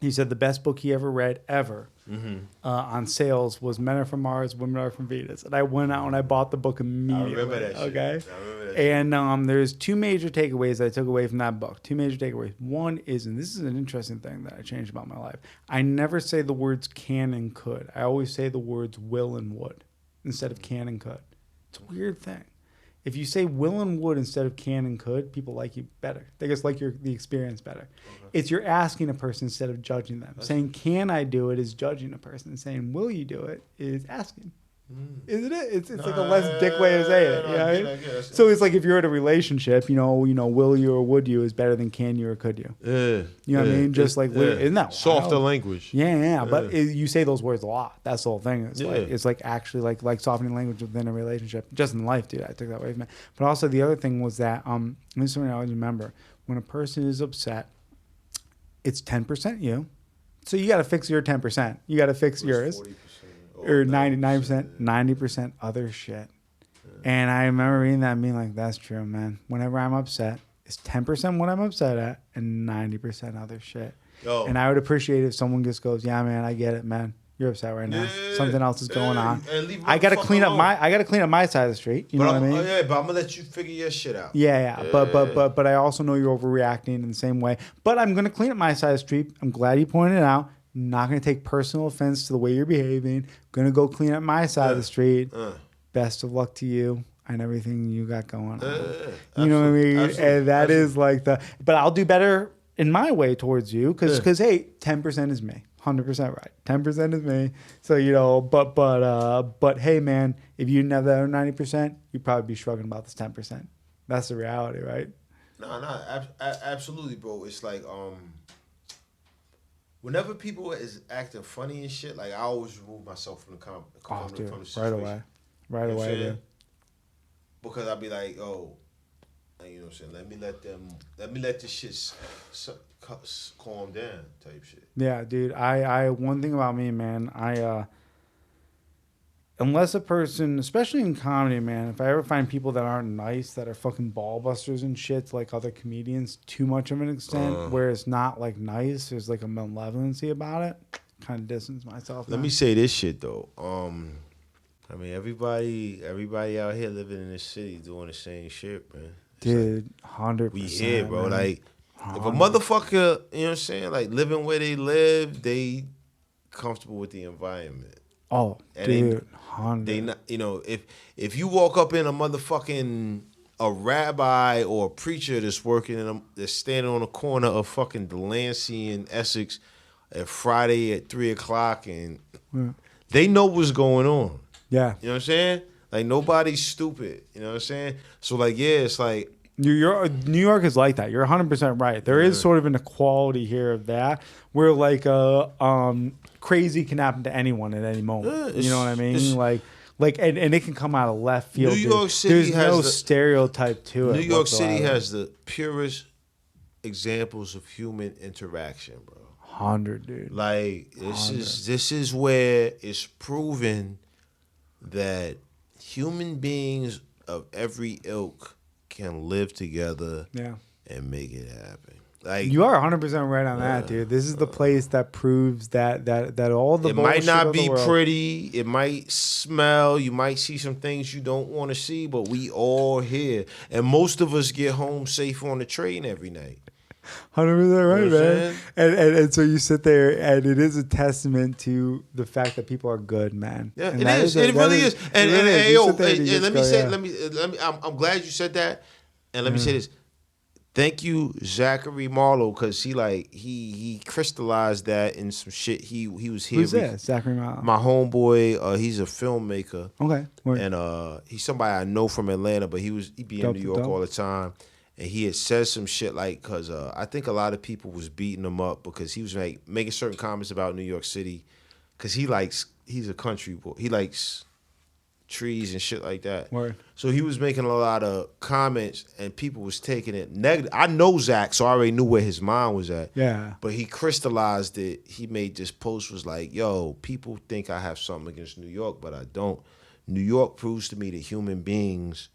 he said the best book he ever read on sales was Men Are From Mars, Women Are From Venus. And I went out and I bought the book immediately. I remember that shit. Okay. I remember that and there's two major takeaways that I took away from that book. Two major takeaways. One is, and this is an interesting thing that I changed about my life. I never say the words can and could. I always say the words will and would instead of can and could. It's a weird thing. If you say will and would instead of can and could, people like you better. They just like the experience better. Okay. It's you're asking a person instead of judging them. Saying can I do it is judging a person. Saying will you do it is asking. Isn't it? It's like a less dick way of saying it. You know? So it's like if you're in a relationship, you know, will you or would you is better than can you or could you. You know what I mean? Just like isn't that softer language? Yeah. But you say those words a lot. That's the whole thing. It's like actually like softening language within a relationship. Just in life, dude. I took that away from it. But also the other thing was that this is something I always remember. When a person is upset, it's 10% you. So you got to fix your 10%. You got to fix yours. 40%. Or 99%, 90% other shit. And I remember reading that and being like, that's true, man. Whenever I'm upset, it's 10% what I'm upset at and 90% other shit. Yo. And I would appreciate if someone just goes, yeah, man, I get it, man. You're upset right now. Something else is going on. I gotta clean up my side of the street. You know what I mean? Yeah, but I'm gonna let you figure your shit out. Yeah. But I also know you're overreacting in the same way. But I'm gonna clean up my side of the street. I'm glad you pointed it out. Not going to take personal offense to the way you're behaving. Going to go clean up my side of the street. Best of luck to you and everything you got going on. You know what I mean? And that is like but I'll do better in my way towards you because hey, 10% is me. 100% right. 10% is me. So, you know, but hey, man, if you didn't have that 90%, you'd probably be shrugging about this 10%. That's the reality, right? No, absolutely, bro. It's like, whenever people is acting funny and shit, like I always remove myself from the from the situation. Right away, dude. Because I'll be like, oh, you know what I'm saying? Let me let this shit calm down, type shit. Yeah, dude. I one thing about me, man. Unless a person, especially in comedy, man, if I ever find people that aren't nice, that are fucking ball busters and shit, like other comedians, too much of an extent, where it's not like nice, there's like a malevolency about it, kind of distance myself. Let me say this shit though. I mean, everybody out here living in this city doing the same shit, man. It's dude, 100%. We here, bro. Man. Like, if a motherfucker, you know what I'm saying, like living where they live, they comfortable with the environment. Oh, and dude, 100. They not, you know, if you walk up in a rabbi or a preacher that's standing on the corner of fucking Delancey and Essex at Friday at 3:00 and they know what's going on. Yeah. You know what I'm saying? Like nobody's stupid. You know what I'm saying? So like, yeah, it's like New York is like that. You're 100% right. There is sort of an equality here of that, where like crazy can happen to anyone at any moment. You know what I mean? Like and it can come out of left field. New York City There's has no the, stereotype to it. New York City whatsoever. has the purest examples of human interaction, bro. 100, dude. Like this is where it's proven that human beings of every ilk can live together and make it happen. Like you are 100% right on that, dude. This is the place that proves that all the it might bullshit not of the be world- pretty, it might smell, you might see some things you don't want to see, but we all here, and most of us get home safe on the train every night. 100% right, You know what I'm man. And so you sit there, and it is a testament to the fact that people are good, man. Yeah, and it that is. It really is. And it is. hey, You yo, sit there and you and just let me go, say, yeah. let me. I'm glad you said that, and let me say this. Thank you, Zachary Marlowe, because he crystallized that in some shit. He was here. Who's that? Zachary Marlowe. My homeboy. He's a filmmaker. Okay. Word. And he's somebody I know from Atlanta, but he be in New York all the time. And he had said some shit like, because I think a lot of people was beating him up because he was making certain comments about New York City, because he's a country boy. He likes trees and shit like that. Word. So he was making a lot of comments, and people was taking it negative. I know Zach, so I already knew where his mind was at. Yeah. But he crystallized it. He made this post, was like, yo, people think I have something against New York, but I don't. New York proves to me that human beings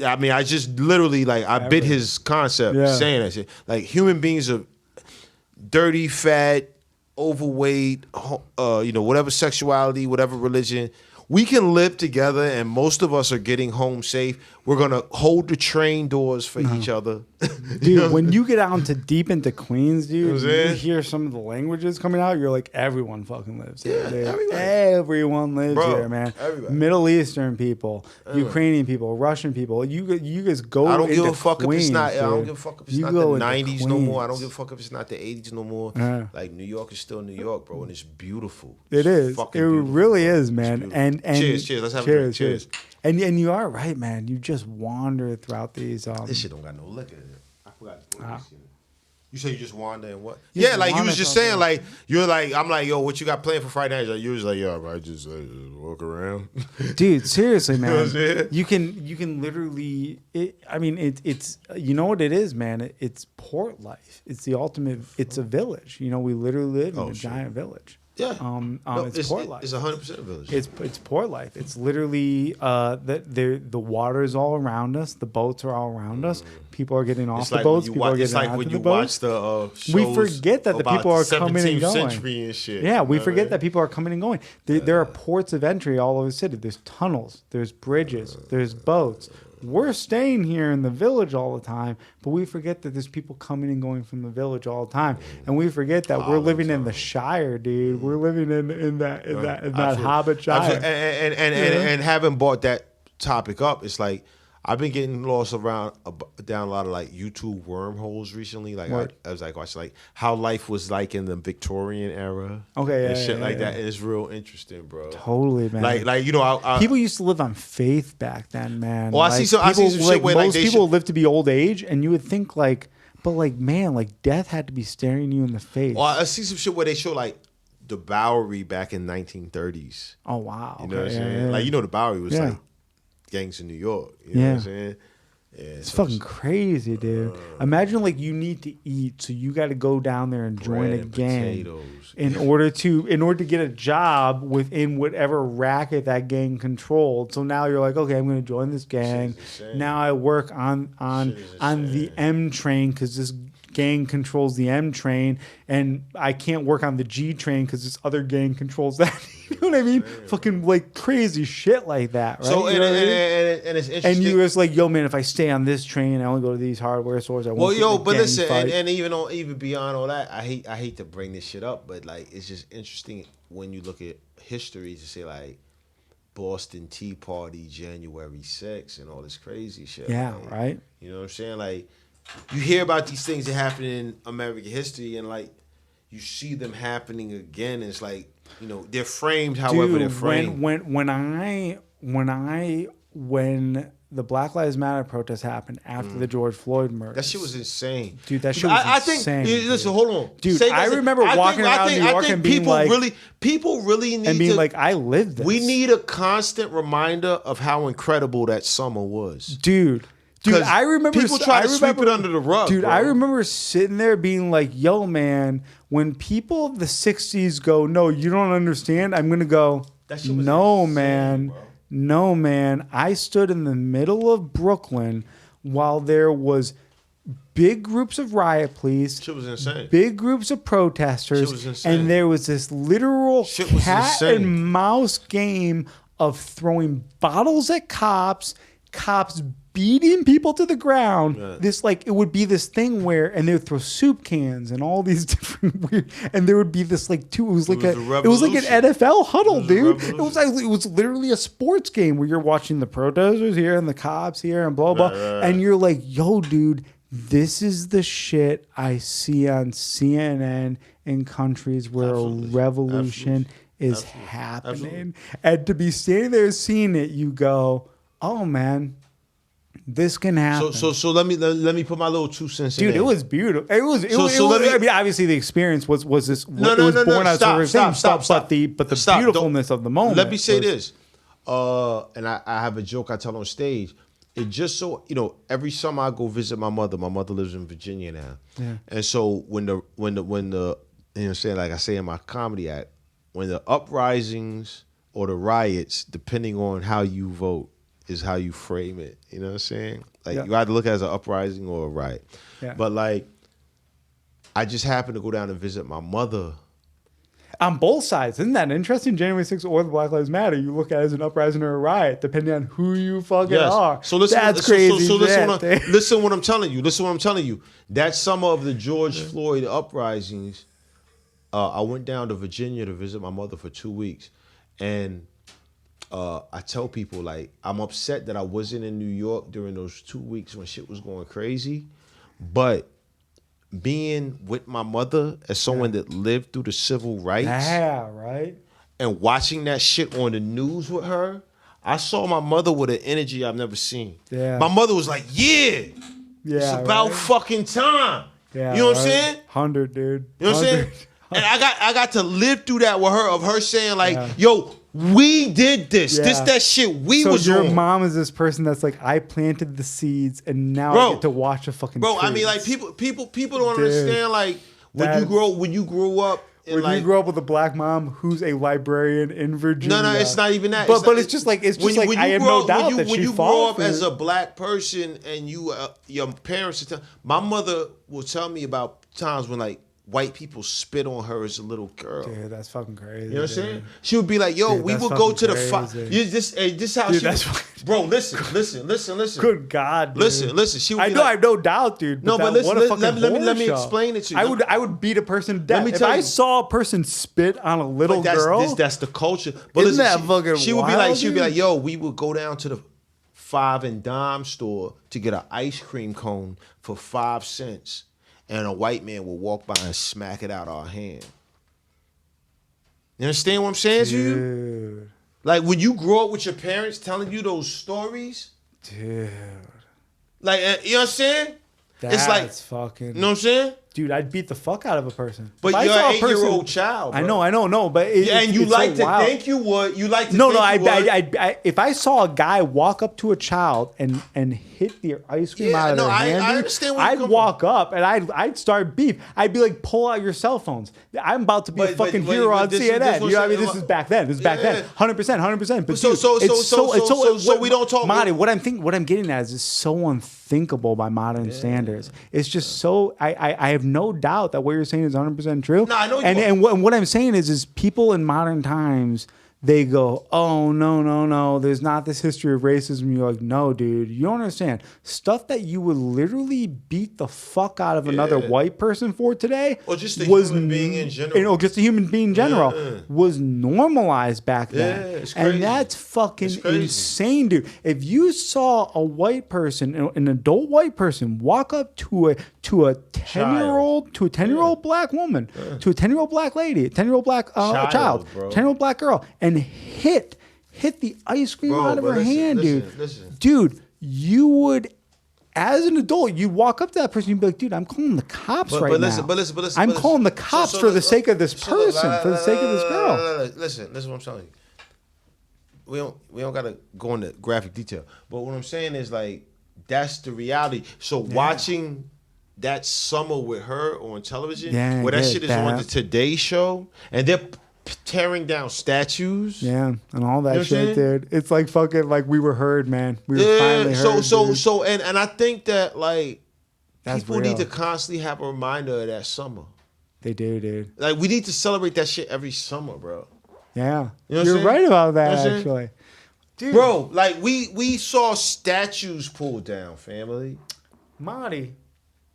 I mean, I just literally, like, I bit his concept saying that shit. Like, human beings are dirty, fat, overweight, whatever sexuality, whatever religion. We can live together, and most of us are getting home safe. We're going to hold the train doors for each other. Dude, when you get out deep into Queens, dude, You you hear some of the languages coming out, you're like, everyone fucking lives here. Yeah, dude. everybody. Everyone lives Bro, here, man. everybody. Middle Eastern people, Ukrainian people, Russian people. You guys go I don't into give a fuck Queens, if it's not. dude. I don't give a fuck if it's You not the go into 90s no more. I don't Queens. give a fuck if it's not the 80s no more. Like, New York is still New York, bro, and it's beautiful. It is. Fucking It beautiful, really bro. is, It's man. beautiful. And cheers. Let's have a drink. Cheers. And you are right, man. You just wander throughout these. This shit don't got no liquor in it. I forgot to put this in it. You say you just wander and what? You Yeah, just like you wander was just throughout saying, the- like you're like, I'm like, yo, what you got planned for Friday night? Like, you was like, yo, I just walk around. Dude, seriously, know what man. I'm saying? You can literally. It's you know what it is, man. It's port life. It's the ultimate. It's a village. You know, we literally live in a giant village. Yeah. No, it's port life. It's 100% a village. It's port life. It's literally the water is all around us. The boats are all around us. People are getting off It's the like boats. when you People are watch. getting It's like onto when the you boats. watch the shows. We forget that the about people are the coming and 17th going. century and shit. Yeah, we You know what I forget mean? that people are coming and going. There are ports of entry all over the city. There's tunnels. There's bridges. There's boats. We're staying here in the village all the time, but we forget that there's people coming and going from the village all the time, and we forget that we're living in the Shire, dude. We're living in that Hobbit Shire. And having brought that topic up, it's like I've been getting lost down a lot of like YouTube wormholes recently. Like I was like watching like how life was like in the Victorian era. Okay, and yeah, shit yeah, like yeah. that. It's real interesting, bro. Totally, man. Like you know, people used to live on faith back then, man. Well, I see some shit where, like, most they people live to be old age, and you would think man, like death had to be staring you in the face. Well, I see some shit where they show like the Bowery back in 1930s. Oh wow, You know what I'm Okay, saying? yeah. Like, you know, the Bowery was Yeah. like gangs in New York. You know what I'm saying? Yeah, It's fucking crazy, dude. Imagine like you need to eat, so you got to go down there and join a bread and gang potatoes. in order to get a job within whatever racket that gang controlled. So now you're like, okay, I'm going to join this gang. insane. Now I work on the M train because this gang controls the M train, and I can't work on the G train because this other gang controls that. You know what I mean? Fucking like crazy shit like that, right? So You know what I mean? and it's interesting. And you was like, yo, man, if I stay on this train, I only go to these hardware stores. I won't Well, get yo, in a but gang listen, fight. and even beyond all that, I hate to bring this shit up, but like it's just interesting when you look at history to say like Boston Tea Party, January 6th, and all this crazy shit. Yeah, like, right. You know what I'm saying? Like you hear about these things that happen in American history, and like you see them happening again. And it's like, you know, they're framed however they're framed. When the Black Lives Matter protest happened after the George Floyd murder. That shit was insane. Dude, that shit was insane. I think, listen, hold on. Dude, I remember walking around New York and being like... People really need to... And being like, I lived this. We need a constant reminder of how incredible that summer was. Dude, I remember... People try to sweep it under the rug, Dude, bro. I remember sitting there being like, yo, man, when people of the 60s go, no, you don't understand, I'm going to go, no, insane, man. Bro. No, man. I stood in the middle of Brooklyn while there was big groups of riot police. Shit was insane. Big groups of protesters. Shit was insane. And there was this literal cat and mouse game of throwing bottles at cops beating people to the ground. Yeah. This it would be this thing where, and they would throw soup cans and all these different weird, and there would be this it was like an NFL huddle, dude. It was literally a sports game where you're watching the protesters here and the cops here and blah blah, and you're like, yo, dude, this is the shit I see on CNN in countries where a revolution is happening, and to be standing there seeing it, you go, oh man. This can happen. So let me put my little 2 cents in. Dude, it was beautiful. It was. I mean, obviously the experience was this. It was born out of stop. But the beautifulness of the moment. Let me say this, and I have a joke I tell on stage. It just so every summer I go visit my mother. My mother lives in Virginia now, and so when the saying like I say in my comedy act, when the uprisings or the riots, depending on how you vote, is how you frame it. You know what I'm saying? You either look at it as an uprising or a riot. Yeah. But I just happened to go down and visit my mother. On both sides. Isn't that interesting? January 6th or the Black Lives Matter, you look at it as an uprising or a riot, depending on who you fucking are. So listen, that's crazy. So listen what I'm telling you. Listen what I'm telling you. That summer of the George Floyd uprisings, I went down to Virginia to visit my mother for 2 weeks. And I tell people, I'm upset that I wasn't in New York during those 2 weeks when shit was going crazy. But being with my mother as someone that lived through the civil rights. Yeah, right. And watching that shit on the news with her, I saw my mother with an energy I've never seen. Yeah. My mother was like, it's about fucking time. Yeah, you know what I'm saying? 100, dude. You know what I'm saying? And I got to live through that with her, of her saying yo, we did this. Yeah. This, that shit we was on. So your mom is this person that's like, I planted the seeds and now I get to watch a fucking trees. I mean, people don't understand, when you grow up with a black mom who's a librarian in Virginia. No, it's not even that. But it's just like I have no doubt that when you grow up as a black person and your parents, my mother will tell me about times when white people spit on her as a little girl. Dude, that's fucking crazy. You know what I'm saying? She would be like, yo, we would go to the this how dude, she would, bro, listen. Good God, dude. Listen. She would I have no doubt, dude. No, but listen, let me explain it to you. I would beat a person to death. If I saw a person spit on a little girl. That's the culture. But isn't that fucking she would be like, yo, we would go down to the 5 and dime store to get an ice cream cone for 5 cents. And a white man will walk by and smack it out our hand. You understand what I'm saying to you? When you grow up with your parents telling you those stories. Dude. You know what I'm saying? That's fucking... You know what I'm saying? Dude, I'd beat the fuck out of a person. But you're an 8-year-old child, bro. I know, no, but and you like to think you would. You like to think you would. If I saw a guy walk up to a child and hit the ice cream out of their hand, I understand where I'd walk up and I'd start beef. I'd be like, pull out your cell phones. I'm about to be a fucking hero on CNN. You know what I mean? This is back then. 100%. But so we don't talk. Mahdiy, what I'm getting at is so unthinkable by modern standards. It's just so I have no doubt that what you're saying is 100% true. No, I know. And what I'm saying is people in modern times, they go, oh, no, there's not this history of racism. You're like, no, dude, you don't understand. Stuff that you would literally beat the fuck out of another white person for today, or just a human being in general, just a human being in general, was normalized back then. It's crazy. And that's fucking insane, dude. If you saw a white person, an adult white person, walk up to a 10-year-old black woman, to a 10-year-old black lady, a 10-year-old black child, 10-year-old black girl, and hit the ice cream out of her hand, dude. Listen. Dude, you would, as an adult, you'd walk up to that person, you'd be like, dude, I'm calling the cops now. But listen. I'm calling the cops for the sake of this person, for the sake of this girl. Listen, what I'm telling you. We don't gotta go into graphic detail. But what I'm saying is like that's the reality. So watching that summer with her on television, where that shit is on the Today Show, and they're tearing down statues. Yeah, and all that shit, dude. It's like fucking like we were heard, man. We were finally heard. So and I think that like that's people real. need to constantly have a reminder of that summer. They do, dude. Like we need to celebrate that shit every summer, bro. Yeah. You know You're right about that, actually. Dude. Bro, like we saw statues pulled down, family. Marty,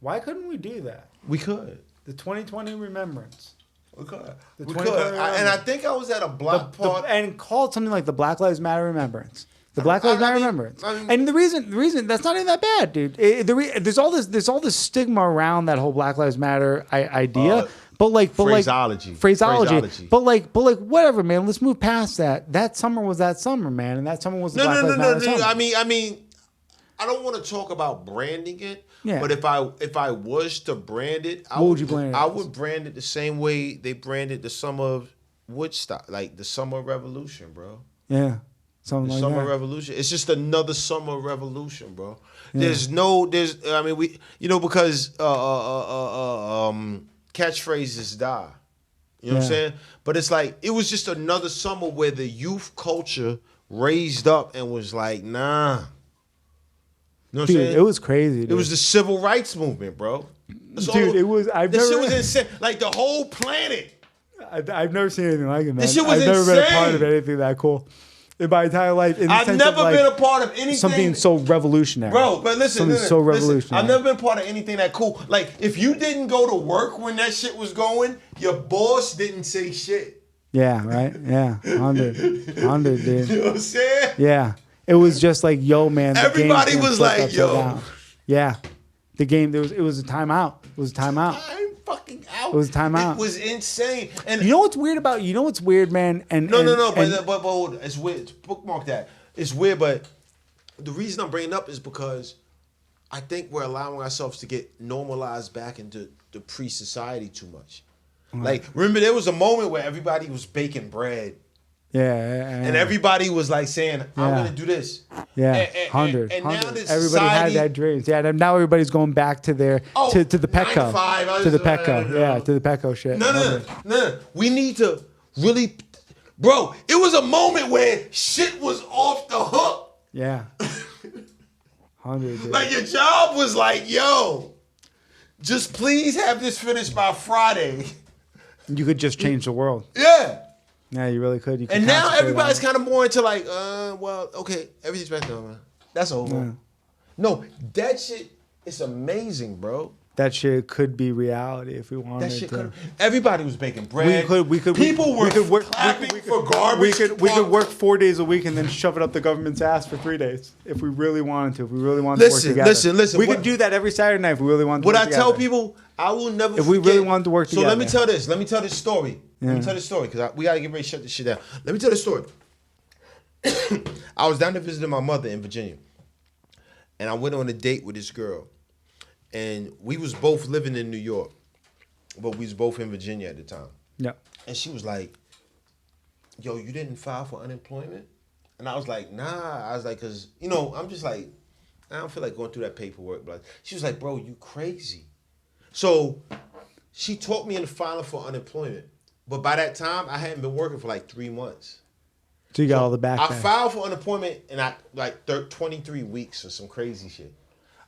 why couldn't we do that? We could. The 2020 remembrance. We could. The We 2020 could. remembrance. And I think I was at a block party. And call it something like the Black Lives Matter remembrance. The Black Lives Matter remembrance. I mean, and the reason that's not even that bad, dude. There's all this stigma around that whole Black Lives Matter idea. Phraseology. But whatever, man. Let's move past that. That summer was that summer, man, and that summer was the Black Lives Matter summer. I mean, I don't want to talk about branding it. Yeah. But if I was to brand it, I would brand it the same way they branded the summer of Woodstock, like the Summer Revolution, bro. Yeah. Something the like summer that. revolution. It's just another summer revolution, bro. Yeah. Because catchphrases die. You know what I'm saying? But it's like it was just another summer where the youth culture raised up and was like, nah. You know what I'm saying? It was crazy. Dude. It was the civil rights movement, bro. It was. This shit was insane. Like the whole planet. I've never seen anything like it, man. This shit was I've never insane. been a part of anything that cool in my entire life. I've never been a part of anything. Something so revolutionary. Bro, but listen. So revolutionary. I've never been a part of anything that cool. Like, if you didn't go to work when that shit was going, your boss didn't say shit. Yeah, right? Yeah. 100, dude. You know what I'm saying? Yeah. It was just like, yo, man. Everybody was like, yo. Down. Yeah. The game, it was a timeout. It was a timeout. I'm fucking out. It was a timeout. It was insane. And you know what's weird man? And but hold on. It's weird. Bookmark that. It's weird, but the reason I'm bringing it up is because I think we're allowing ourselves to get normalized back into the pre-society too much. Like, remember there was a moment where everybody was baking bread. Yeah. And everybody was like saying, I'm going to do this. Yeah, 100. Now this everybody had that dreams. Yeah, and now everybody's going back to their to the Petco. To the Petco. Yeah, to the Petco shit. No. We need to really, bro, it was a moment where shit was off the hook. Yeah. 100. Dude. Like your job was like, yo, just please have this finished by Friday. You could just change the world. Yeah. Yeah, you really could. And now everybody's kind of more into like, well, okay, everything's back to normal. That's over. Yeah. No, that shit is amazing, bro. That shit could be reality if we wanted to. Everybody was baking bread. People were clapping for garbage. We could work 4 days a week and then shove it up the government's ass for 3 days if we really wanted to. If we really wanted to work together. Listen. We could do that every Saturday night if we really wanted to work together. What I tell people, I will never if we really wanted to work together. So let me tell this. Let me tell this story. Let me tell this story because we got to get ready to shut this shit down. Let me tell this story. I was down there visiting my mother in Virginia. And I went on a date with this girl. And we was both living in New York. But we was both in Virginia at the time. Yeah. And she was like, yo, you didn't file for unemployment? And I was like, nah. I was like, because, I'm just like, I don't feel like going through that paperwork. But she was like, bro, you crazy. So she taught me into filing for unemployment. But by that time, I hadn't been working for like 3 months. So you got all the back. I filed for unemployment in 23 weeks or some crazy shit.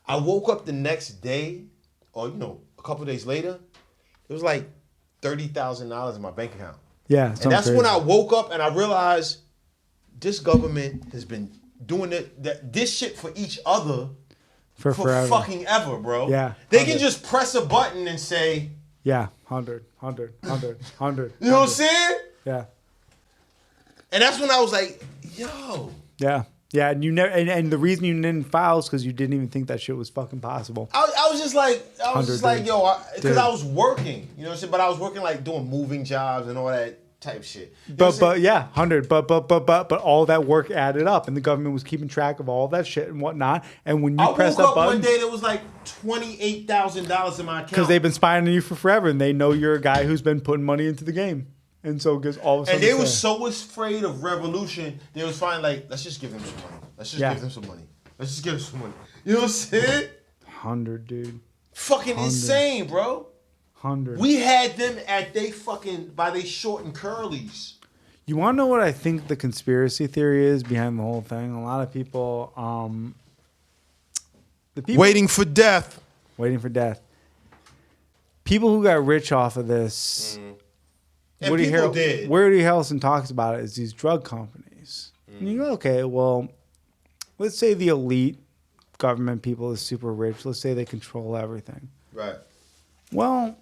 I woke up the next day, or a couple of days later, it was like $30,000 in my bank account. Yeah, and that's when I woke up and I realized this government has been doing this shit for each other for fucking ever, bro. Yeah, they can just press a button and say, yeah, 100. You know what I'm saying? Yeah. And that's when I was like, yo. Yeah. Yeah, and you never, and the reason you didn't file is because you didn't even think that shit was fucking possible. I was just like, yo, because I was working, you know what I'm saying? But I was working like doing moving jobs and all that type shit. You know what I'm But yeah, 100. But all that work added up, and the government was keeping track of all that shit and whatnot. And when you press I woke that up button, one day there was like $28,000 in my account. because they've been spying on you for forever, and they know you're a guy who's been putting money into the game, and so because all of a sudden, And they was so afraid of revolution, they was fine like, let's just give them some money. Let's just give them some money. Let's just give them some money. You know what I'm saying? 100, dude. Fucking insane, bro. 100. We had them at they fucking by they short and curlies. You want to know what I think the conspiracy theory is behind the whole thing? A lot of people, Waiting for death. waiting for death. People who got rich off of this. And Woody people did. Woody Harrelson talks about it is these drug companies. And you go, okay, well, let's say the elite government people is super rich. Let's say they control everything. Right. Well,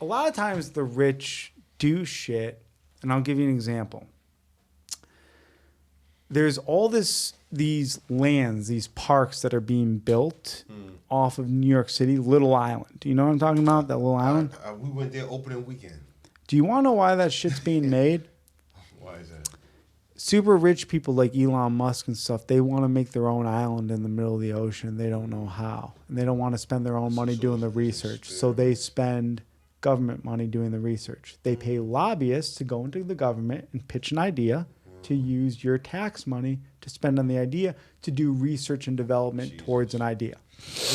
a lot of times the rich do shit, and I'll give you an example. There's all these lands, these parks that are being built off of New York City, Little Island. Do you know what I'm talking about? That little island? We went there opening weekend. Do you want to know why that shit's being made? Why is that? Super rich people like Elon Musk and stuff, they want to make their own island in the middle of the ocean. They don't know how. And they don't want to spend their own money doing the research. So they spend government money doing the research. They pay lobbyists to go into the government and pitch an idea to use your tax money to spend on the idea to do research and development towards an idea.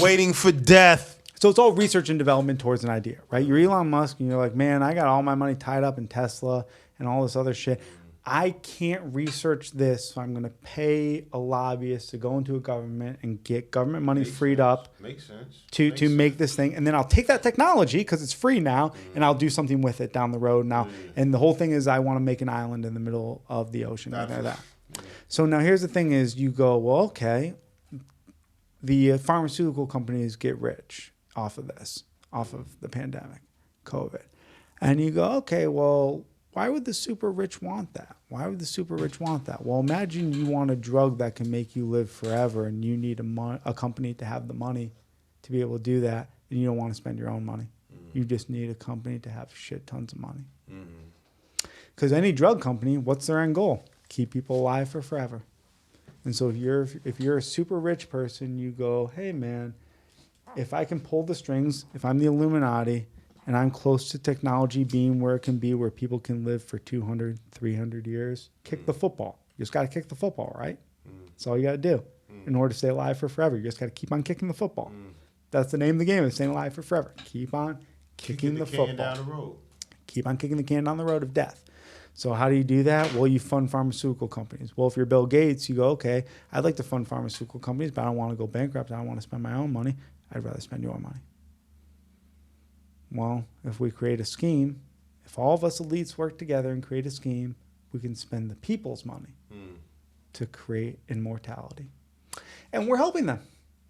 Waiting for death. So it's all research and development towards an idea, right? You're Elon Musk and you're like, man, I got all my money tied up in Tesla and all this other shit. I can't research this, so I'm going to pay a lobbyist to go into a government and get government money freed up Makes sense. to make this thing. And then I'll take that technology, because it's free now, and I'll do something with it down the road now. And the whole thing is I want to make an island in the middle of the ocean. Like that. So now here's the thing is you go, well, okay, the pharmaceutical companies get rich off of this, off of the pandemic, COVID. And you go, okay, well, why would the super rich want that? Why would the super rich want that? Well, imagine you want a drug that can make you live forever, and you need a company to have the money to be able to do that, and you don't want to spend your own money. You just need a company to have shit tons of money. Because any drug company, what's their end goal? Keep people alive for forever. And so if you're a super rich person, you go, hey man, if I can pull the strings, if I'm the Illuminati, and I'm close to technology being where it can be, where people can live for 200, 300 years, kick the football. You just got to kick the football, right? That's all you got to do in order to stay alive for forever. You just got to keep on kicking the football. That's the name of the game, is staying alive for forever. Keep on kicking the football. Down the road. Keep on kicking the can down the road of death. So how do you do that? Well, you fund pharmaceutical companies. Well, if you're Bill Gates, you go, okay, I'd like to fund pharmaceutical companies, but I don't want to go bankrupt. I don't want to spend my own money. I'd rather spend your money. Well, if we create a scheme, if all of us elites work together and create a scheme, we can spend the people's money to create immortality. And we're helping them.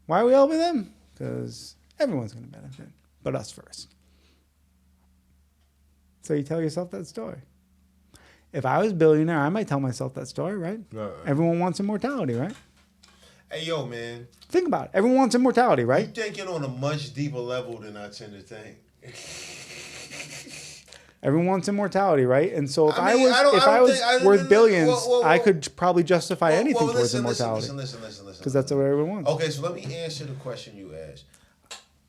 Why are we helping them? Because everyone's going to benefit, but us first. So you tell yourself that story. If I was a billionaire, I might tell myself that story, right? Everyone wants immortality, right? Hey, yo, man. Think about it. Everyone wants immortality, right? You thinking on a much deeper level than I tend to think. Everyone wants immortality, right? And so if I mean, was worth billions, I could probably justify anything towards listen, immortality. Listen. Because that's what everyone wants. Okay, so let me answer the question you asked.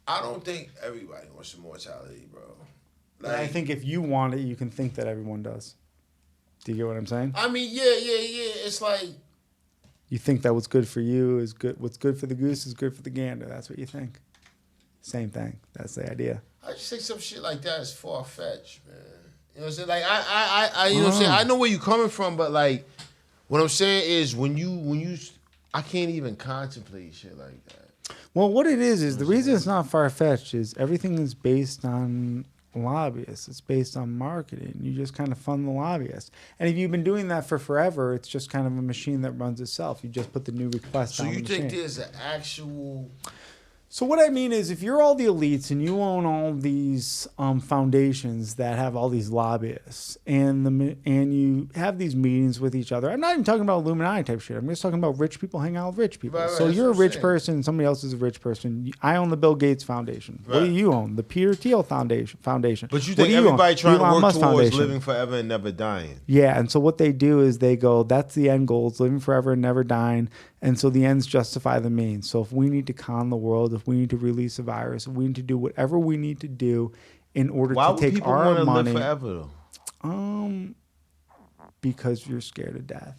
I don't think everybody wants immortality, bro. Like, I think if you want it, you can think that everyone does. Do you get what I'm saying? I mean, yeah. It's like, you think that what's good for you is good. What's good for the goose is good for the gander. That's what you think. Same thing. That's the idea. I just think some shit like that is far fetched, man. You know what I'm saying? Like I you know what I'm saying? I know where you're coming from, but like, what I'm saying is when you, I can't even contemplate shit like that. Well, what it is the reason it's not far fetched is everything is based on lobbyists. It's based on marketing. You just kind of fund the lobbyists. And if you've been doing that for forever, it's just kind of a machine that runs itself. You just put the new request on the machine. So you think there's an actual... So what I mean is, if you're all the elites and you own all these foundations that have all these lobbyists, and you have have these meetings with each other. I'm not even talking about Illuminati type shit. I'm just talking about rich people hanging out with rich people. Right, So that's you're a what I'm rich saying. person, somebody else is a rich person. I own the Bill Gates Foundation. What do Right. you own? The Peter Thiel Foundation. But you What think do own? everybody trying to Elon work Musk towards Foundation. living forever and never dying? Yeah, and so what they do is they go, that's the end goal. It's living forever and never dying. And so the ends justify the means. So if we need to con the world, if we need to release a virus, if we need to do whatever we need to do in order Why to would take people our want to live money, forever though? because you're scared of death.